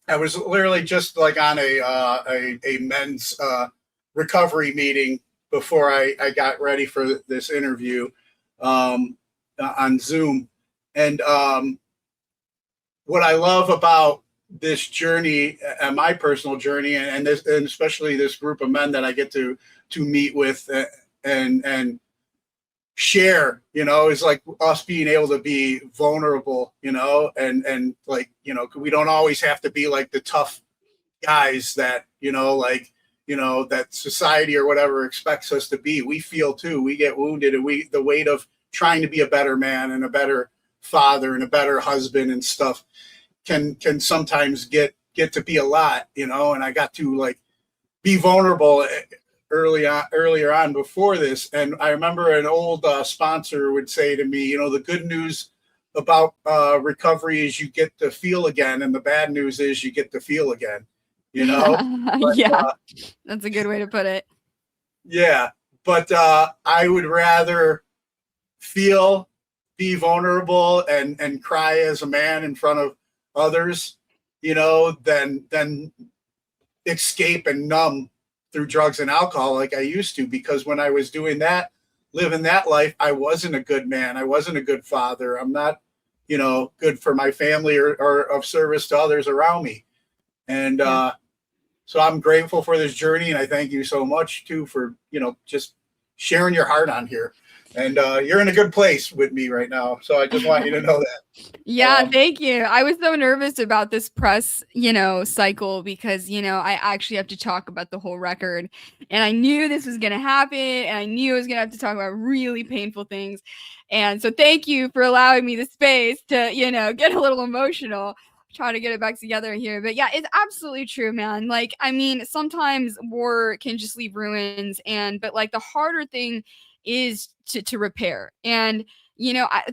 was literally just like on a men's recovery meeting before I got ready for this interview on Zoom. And what I love about this journey and my personal journey, and especially this group of men that I get to meet with and share, is like us being able to be vulnerable, and like, we don't always have to be like the tough guys that, that society or whatever expects us to be. We feel too, we get wounded, and the weight of trying to be a better man and a better father and a better husband and stuff can sometimes get to be a lot, and I got to like be vulnerable earlier on before this. And I remember an old sponsor would say to me, the good news about recovery is you get to feel again, and the bad news is you get to feel again, But, yeah, that's a good way to put it. Yeah, but I would rather be vulnerable and cry as a man in front of others, than escape and numb through drugs and alcohol like I used to. Because when I was doing that, living that life, I wasn't a good man. I wasn't a good father. I'm not, good for my family or of service to others around me. And so I'm grateful for this journey, and I thank you so much too for, just sharing your heart on here. And you're in a good place with me right now. So I just want you to know that. Yeah, thank you. I was so nervous about this press, cycle because, I actually have to talk about the whole record. And I knew this was going to happen. And I knew I was going to have to talk about really painful things. And so thank you for allowing me the space to, get a little emotional. Try to get it back together here. But yeah, it's absolutely true, man. Like, I mean, sometimes war can just leave ruins. But like the harder thing is to repair. And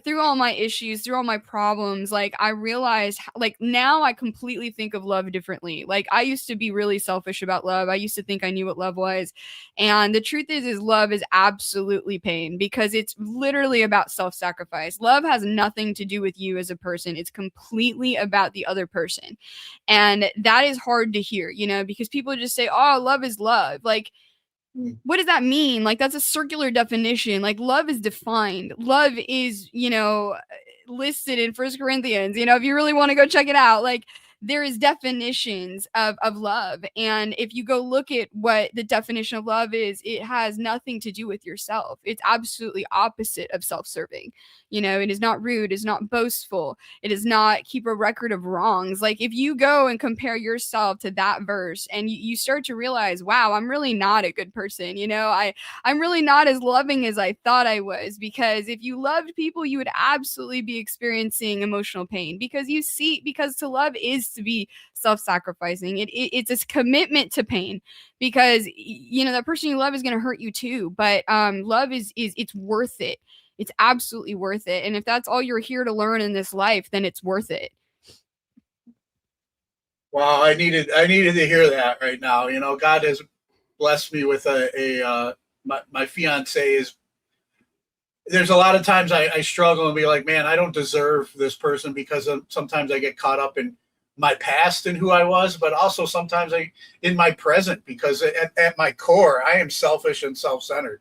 through all my issues, through all my problems, like I realized, like now I completely think of love differently. Like I used to be really selfish about love. I used to think I knew what love was. And the truth is love is absolutely pain because it's literally about self-sacrifice. Love has nothing to do with you as a person. It's completely about the other person. And that is hard to hear, because people just say, oh, love is love. Like, what does that mean? Like, that's a circular definition. Like, love is defined. Love is, listed in First Corinthians. If you really want to go check it out, like, there is definitions of love. And if you go look at what the definition of love is, it has nothing to do with yourself. It's absolutely opposite of self-serving. It is not rude. It's not boastful. It does not keep a record of wrongs. Like if you go and compare yourself to that verse and you start to realize, wow, I'm really not a good person. I'm really not as loving as I thought I was, because if you loved people, you would absolutely be experiencing emotional pain because to love is to be self-sacrificing. It's a commitment to pain because, that person you love is going to hurt you too. But love is it's worth it. It's absolutely worth it. And if that's all you're here to learn in this life, then it's worth it. Wow, I needed to hear that right now. God has blessed me with my fiance is. There's a lot of times I struggle and be like, man, I don't deserve this person because sometimes I get caught up in my past and who I was, but also sometimes in my present, because at my core, I am selfish and self-centered.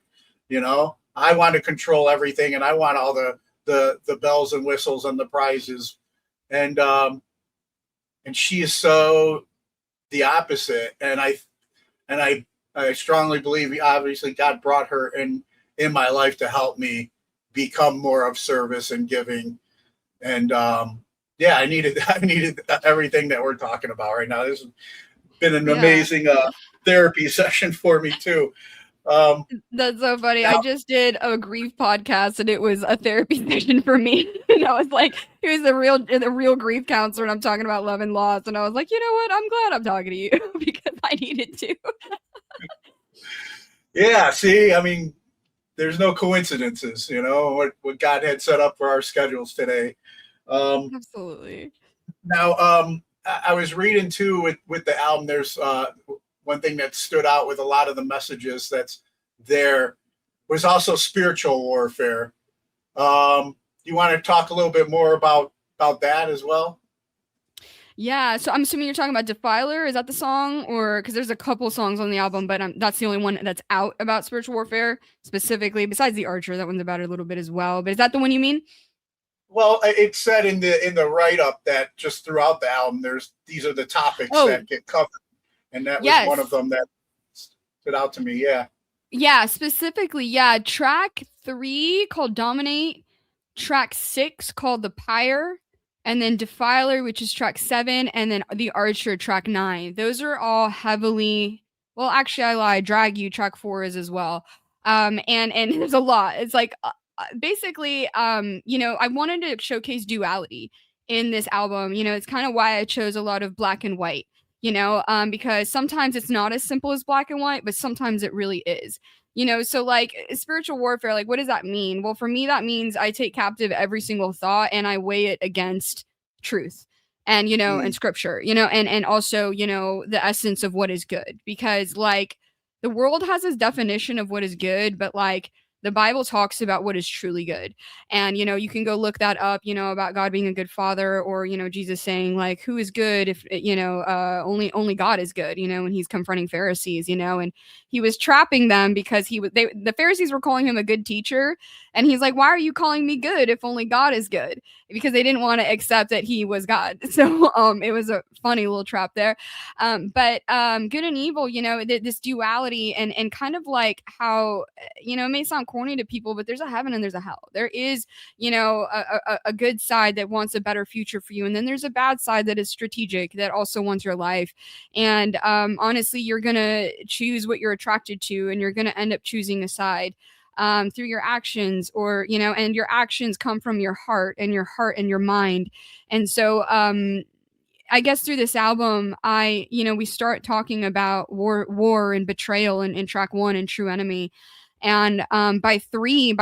I want to control everything and I want all the bells and whistles and the prizes. And she is so the opposite. And I strongly believe obviously God brought her in my life to help me become more of service and giving. And I needed everything that we're talking about right now. This has been an amazing therapy session for me too. That's so funny. I just did a grief podcast and it was a therapy session for me. And I was like, he was the real grief counselor and I'm talking about love and loss. And I was like, you know what? I'm glad I'm talking to you because I needed to. Yeah. See, I mean, there's no coincidences, what God had set up for our schedules today. Absolutely. Now, I was reading too with the album. There's one thing that stood out with a lot of the messages that's there was also spiritual warfare. You want to talk a little bit more about that as well? Yeah, so I'm assuming you're talking about Defiler. Is that the song? Or because there's a couple songs on the album, but that's the only one that's out about spiritual warfare specifically, besides The Archer. That one's about it a little bit as well. But is that the one you mean? Well, it said in the write-up that just throughout the album, these are the topics that get covered. And that was one of them that stood out to me. Yeah. Yeah, specifically. Yeah. Track 3 called Dominate. Track 6 called The Pyre. And then Defiler, which is track 7. And then The Archer, track 9. Those are all heavily, well, actually I lied. Drag You, track 4 is as well. And there's a lot. It's like, basically, I wanted to showcase duality in this album. It's kind of why I chose a lot of black and white. Because sometimes it's not as simple as black and white, but sometimes it really is. So like spiritual warfare, like what does that mean? Well, for me, that means I take captive every single thought and I weigh it against truth and, and scripture, and also, the essence of what is good, because like the world has this definition of what is good, but like the Bible talks about what is truly good. And, you can go look that up, about God being a good father, or, Jesus saying like, who is good if, only God is good, when he's confronting Pharisees, and he was trapping them because the Pharisees were calling him a good teacher. And he's like, why are you calling me good if only God is good? Because they didn't want to accept that he was God. So it was a funny little trap there. But good and evil, this duality and kind of like how, it may sound corny to people, but there's a heaven and there's a hell. There is, a good side that wants a better future for you. And then there's a bad side that is strategic, that also wants your life. And honestly, you're going to choose what you're attracted to, and you're going to end up choosing a side. Through your actions, or, and your actions come from your heart and your mind. And so, I guess through this album, we start talking about war and betrayal in track 1 and True Enemy. And by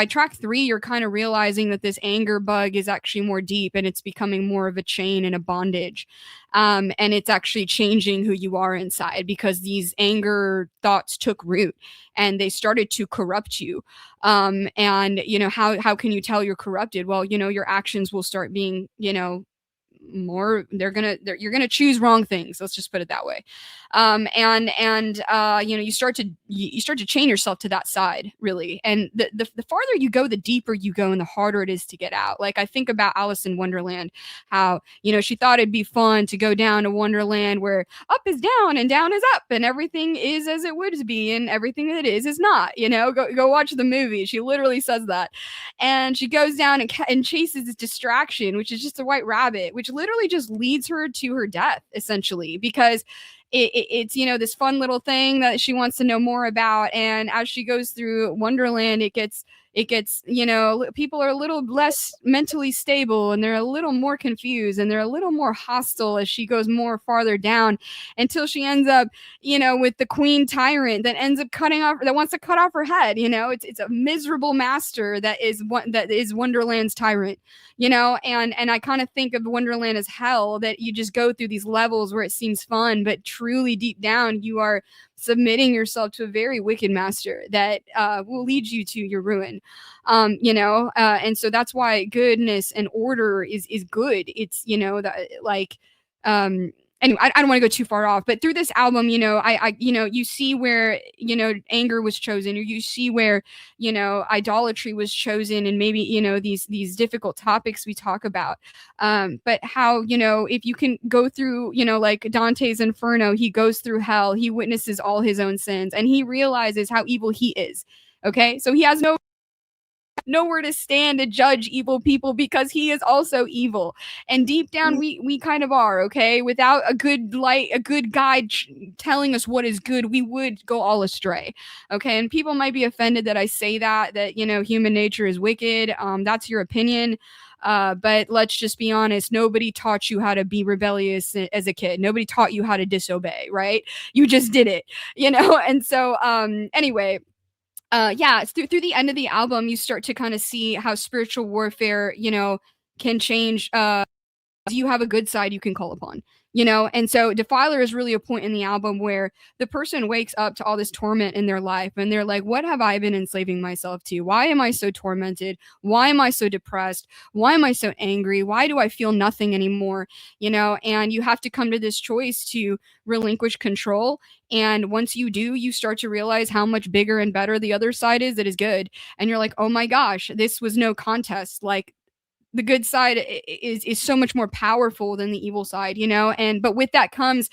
track 3, you're kind of realizing that this anger bug is actually more deep, and it's becoming more of a chain and a bondage. And it's actually changing who you are inside, because these anger thoughts took root and they started to corrupt you. And how can you tell you're corrupted? Well, your actions will start being, you're gonna choose wrong things. Let's just put it that way. You start to chain yourself to that side, really. And the farther you go, the deeper you go, and the harder it is to get out. Like, I think about Alice in Wonderland, how she thought it'd be fun to go down to Wonderland where up is down and down is up, and everything is as it would be, and everything that is not. Go watch the movie. She literally says that, and she goes down and chases this distraction, which is just a white rabbit, which literally just leads her to her death, essentially, because it's this fun little thing that she wants to know more about. And as she goes through Wonderland, it gets people are a little less mentally stable, and they're a little more confused, and they're a little more hostile as she goes more farther down, until she ends up with the queen tyrant that wants to cut off her head. It's a miserable master that is Wonderland's tyrant. And I kind of think of Wonderland as hell, that you just go through these levels where it seems fun, but truly deep down you are submitting yourself to a very wicked master that will lead you to your ruin. And so that's why goodness and order is good. It's anyway, I don't want to go too far off, but through this album, you see where, anger was chosen, or you see where, idolatry was chosen, and maybe, these difficult topics we talk about. But how, if you can go through, like Dante's Inferno, he goes through hell, he witnesses all his own sins, and he realizes how evil he is. Okay. So he has nowhere to stand to judge evil people, because he is also evil, and deep down we kind of are. Okay, without a good light, a good guide telling us what is good, we would go all astray. Okay, and people might be offended that I say that human nature is wicked. That's your opinion. But let's just be honest, nobody taught you how to be rebellious as a kid. Nobody taught you how to disobey, right? You just did it. And so anyway, it's through the end of the album, you start to kind of see how spiritual warfare, can change. You have a good side you can call upon, and so Defiler is really a point in the album where the person wakes up to all this torment in their life, and they're like, what have I been enslaving myself to? Why am I so tormented? Why am I so depressed? Why am I so angry? Why do I feel nothing anymore? And you have to come to this choice to relinquish control. And once you do, you start to realize how much bigger and better the other side is that is good. And you're like, oh my gosh, this was no contest. Like, the good side is so much more powerful than the evil side, but with that comes,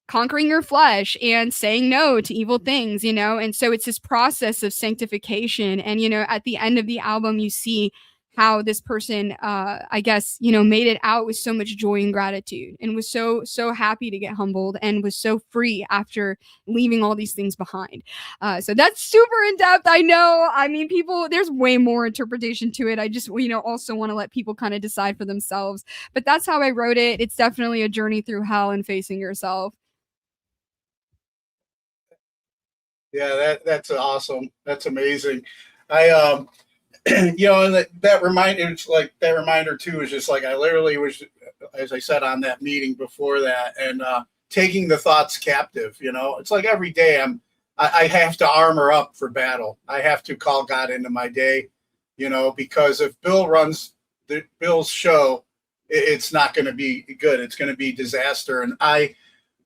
conquering your flesh and saying no to evil things, and so it's this process of sanctification. And, at the end of the album, you see how this person, I guess, made it out with so much joy and gratitude, and was so happy to get humbled, and was so free after leaving all these things behind. So that's super in depth. I know. I mean, people, there's way more interpretation to it. I just, also want to let people kind of decide for themselves. But that's how I wrote it. It's definitely a journey through hell and facing yourself. Yeah, that's awesome. That's amazing. I and that reminder too is just like, I literally was, as I said on that meeting before that, and taking the thoughts captive. It's like every day I have to armor up for battle. I have to call God into my day, because if Bill runs Bill's show, it's not going to be good. It's going to be disaster. And I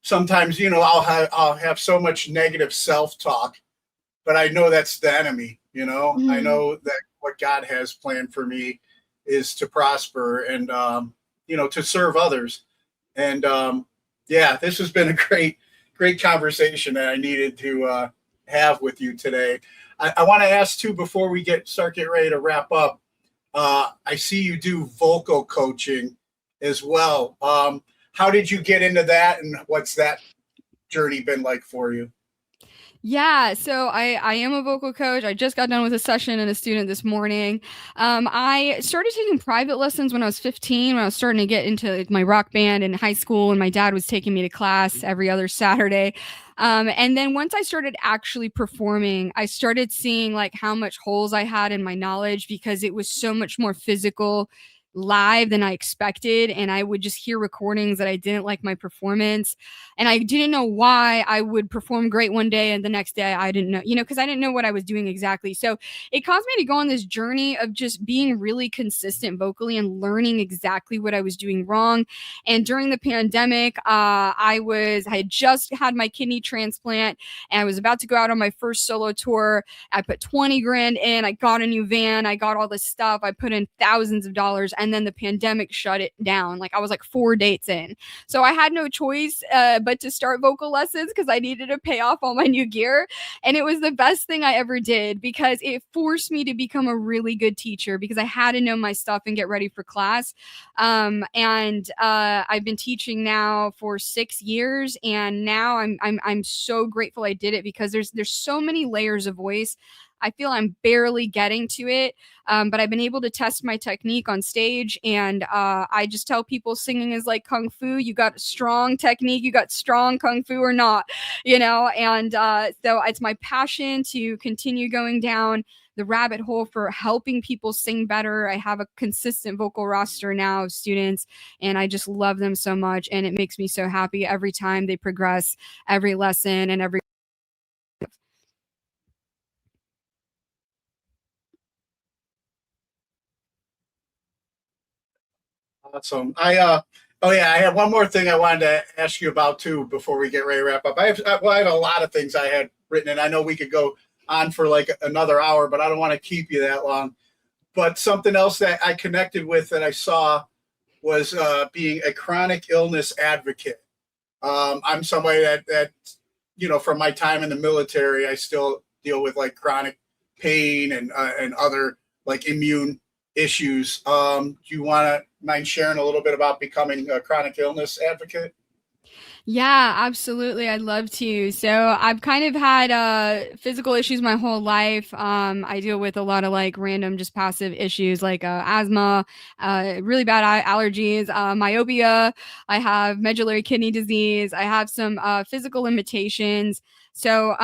sometimes, I'll have so much negative self-talk, but I know that's the enemy. Mm-hmm. I know that what God has planned for me is to prosper and, to serve others. And this has been a great conversation that I needed to have with you today. I want to ask too, before we get ready to wrap up, I see you do vocal coaching as well. How did you get into that, and what's that journey been like for you? Yeah, so I am a vocal coach. I just got done with a session and a student this morning. I started taking private lessons when I was 15, when I was starting to get into like, my rock band in high school, and my dad was taking me to class every other Saturday. And then once I started actually performing, I started seeing like how much holes I had in my knowledge because it was so much more physical live than I expected. And I would just hear recordings that I didn't like my performance. And I didn't know why I would perform great one day and the next day I didn't know, because I didn't know what I was doing exactly. So it caused me to go on this journey of just being really consistent vocally and learning exactly what I was doing wrong. And during the pandemic, I had just had my kidney transplant and I was about to go out on my first solo tour. I put 20 grand in, I got a new van, I got all this stuff, I put in thousands of dollars, and then the pandemic shut it down. Like I was like 4 dates in. So I had no choice but to start vocal lessons because I needed to pay off all my new gear. And it was the best thing I ever did because it forced me to become a really good teacher because I had to know my stuff and get ready for class. And I've been teaching now for 6 years, and now I'm so grateful I did it because there's so many layers of voice. I feel I'm barely getting to it, but I've been able to test my technique on stage. And I just tell people singing is like kung fu. You got strong technique, you got strong kung fu or not, And so it's my passion to continue going down the rabbit hole for helping people sing better. I have a consistent vocal roster now of students, and I just love them so much. And it makes me so happy every time they progress, every lesson, and every. Awesome. Oh yeah, I have one more thing I wanted to ask you about too before we get ready to wrap up. I have a lot of things I had written, and I know we could go on for like another hour, but I don't want to keep you that long. But something else that I connected with that I saw was being a chronic illness advocate. I'm somebody that from my time in the military, I still deal with like chronic pain and other like immune issues. Do you want to mind sharing a little bit about becoming a chronic illness advocate? Yeah, absolutely. I'd love to. So I've kind of had physical issues my whole life. I deal with a lot of like random, just passive issues like asthma, really bad allergies, myopia. I have medullary kidney disease. I have some physical limitations. So,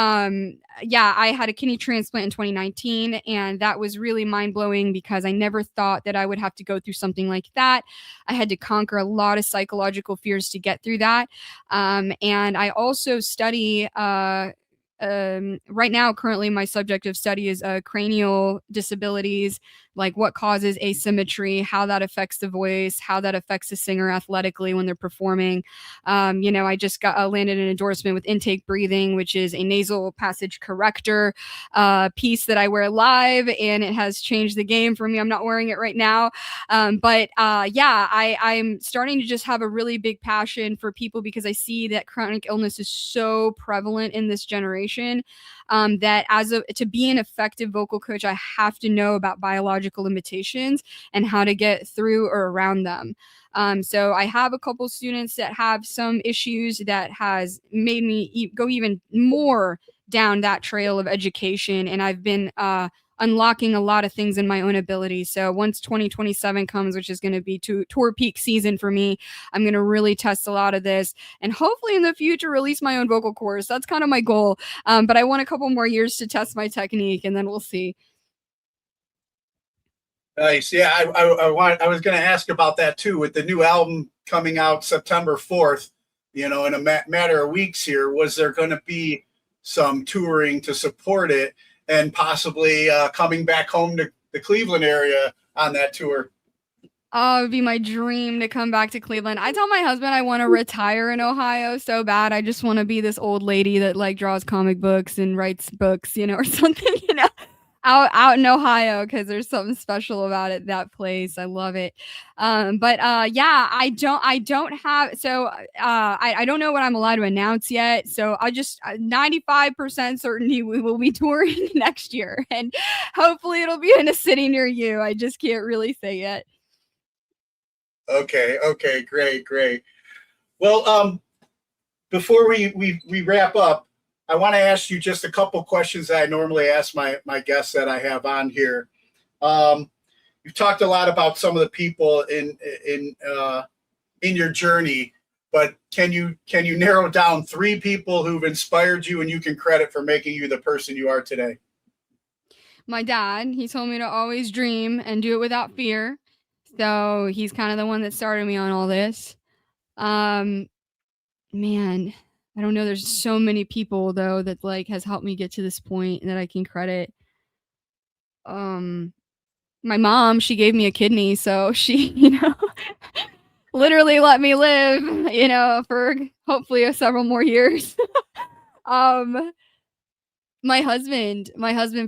yeah, I had a kidney transplant in 2019, and that was really mind blowing because I never thought that I would have to go through something like that. I had to conquer a lot of psychological fears to get through that. And I also study right now, currently, my subject of study is cranial disabilities, like what causes asymmetry, how that affects the voice, how that affects the singer athletically when they're performing. I just got landed an endorsement with intake breathing, which is a nasal passage corrector piece that I wear live, and it has changed the game for me. I'm not wearing it right now. I'm starting to just have a really big passion for people because I see that chronic illness is so prevalent in this generation that to be an effective vocal coach, I have to know about biological limitations and how to get through or around them. So I have a couple students that have some issues that has made me go even more down that trail of education, and I've been unlocking a lot of things in my own ability. So once 2027 comes, which is going to be tour peak season for me, I'm going to really test a lot of this and hopefully in the future release my own vocal course. That's kind of my goal. But I want a couple more years to test my technique, and then we'll see. Nice. Yeah, I was going to ask about that too. With the new album coming out September 4th, in a matter of weeks here, was there going to be some touring to support it and possibly coming back home to the Cleveland area on that tour? Oh, it'd be my dream to come back to Cleveland. I tell my husband I want to retire in Ohio so bad. I just want to be this old lady that like draws comic books and writes books, or something, out in Ohio because there's something special about it. That place, I love it. Yeah, I don't have. So I don't know what I'm allowed to announce yet. So I just 95% certainty we will be touring next year, and hopefully it'll be in a city near you. I just can't really say yet. Okay, great. Well, before we wrap up, I want to ask you just a couple questions that I normally ask my guests that I have on here. You've talked a lot about some of the people in your journey, but can you narrow down 3 people who've inspired you and you can credit for making you the person you are today? My dad, he told me to always dream and do it without fear. So he's kind of the one that started me on all this. Man, I don't know. There's so many people though that like has helped me get to this point that I can credit. My mom, she gave me a kidney, so she, literally let me live, for hopefully several more years. My husband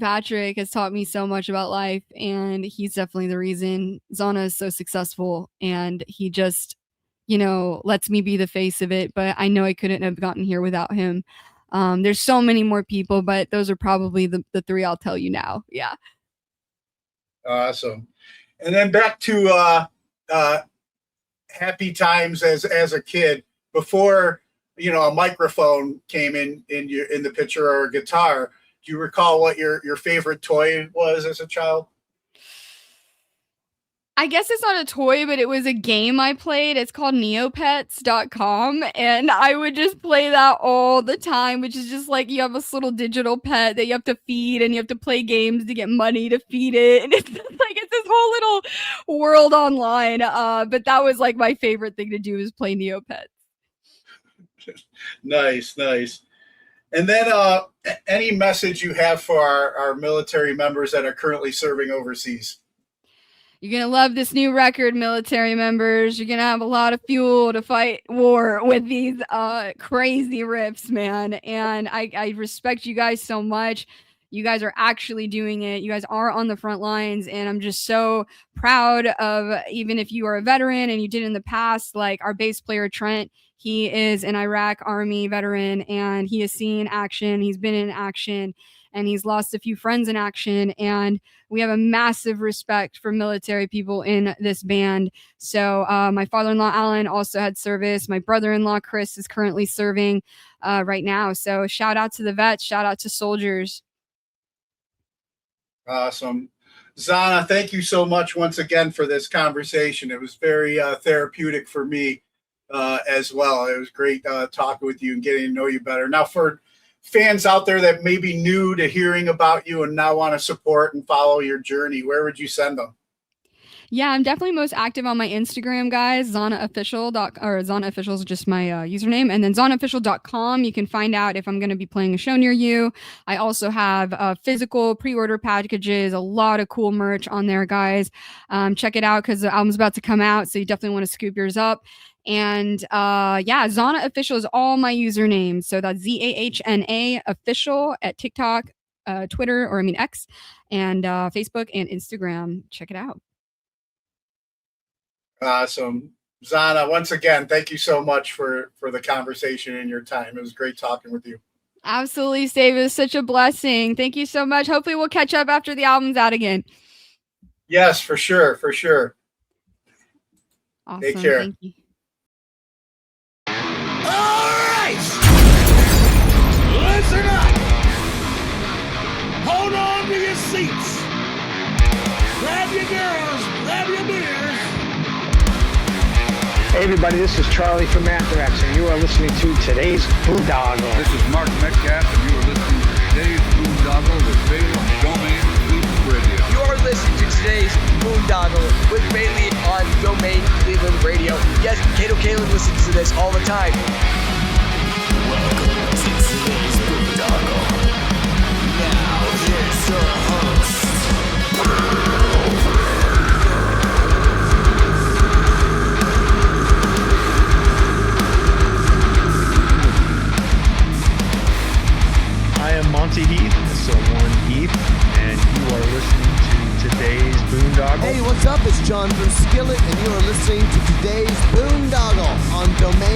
Patrick has taught me so much about life, and he's definitely the reason Zahna is so successful, and he just, lets me be the face of it, but I know I couldn't have gotten here without him. There's so many more people, but those are probably the 3 I'll tell you now. Yeah. Awesome. And then back to happy times as a kid before a microphone came in the picture, or a guitar. Do you recall what your favorite toy was as a child? I guess it's not a toy, but it was a game I played. It's called neopets.com, and I would just play that all the time, which is just like you have this little digital pet that you have to feed, and you have to play games to get money to feed it. And it's like it's this whole little world online. But that was like my favorite thing to do is play Neopets. Nice. And then any message you have for our military members that are currently serving overseas? You're going to love this new record, military members. You're going to have a lot of fuel to fight war with these crazy riffs, man. And I respect you guys so much. You guys are actually doing it. You guys are on the front lines. And I'm just so proud of, even if you are a veteran and you did in the past, like our bass player, Trent, he is an Iraq Army veteran, and he has seen action. He's been in action, and he's lost a few friends in action. And we have a massive respect for military people in this band. So my father-in-law, Alan, also had service. My brother-in-law, Chris, is currently serving right now. So shout out to the vets. Shout out to soldiers. Awesome. Zahna, thank you so much once again for this conversation. It was very therapeutic for me as well. It was great talking with you and getting to know you better. Now, for fans out there that may be new to hearing about you and now want to support and follow your journey, where would you send them? Yeah, I'm definitely most active on my Instagram, guys. Zahna Official is just my username. And then ZahnaOfficial.com, you can find out if I'm going to be playing a show near you. I also have physical pre-order packages, a lot of cool merch on there, guys. Check it out because the album's about to come out, so you definitely want to scoop yours up. And Zahna Official is all my usernames. So that's ZAHNA Official at TikTok, Twitter, X, and Facebook and Instagram. Check it out. Awesome. Zahna, once again, thank you so much for the conversation and your time. It was great talking with you. Absolutely, Steve. It was such a blessing. Thank you so much. Hopefully we'll catch up after the album's out again. Yes, for sure. Awesome. Take care. Thank you. Alright! Listen up! Hold on to your seats! Grab your girls, grab your beers! Hey everybody, this is Charlie from Anthrax, and you are listening to today's Boondoggle. This is Mark Metcalf, and you are listening to today's Boondoggle with Bailey on Domain Cleveland Radio. You are listening to today's Boondoggle with Bailey on Domain Cleveland Radio. Yes, Kato Kalin listens to this all the time. Welcome to today's Boondoggle. Now, here's your host. I am Monty Heath, so one Heath, and you are listening to today's Boondoggle. Hey, what's up? It's John from Skillet, and you are listening to today's Boondoggle on Domain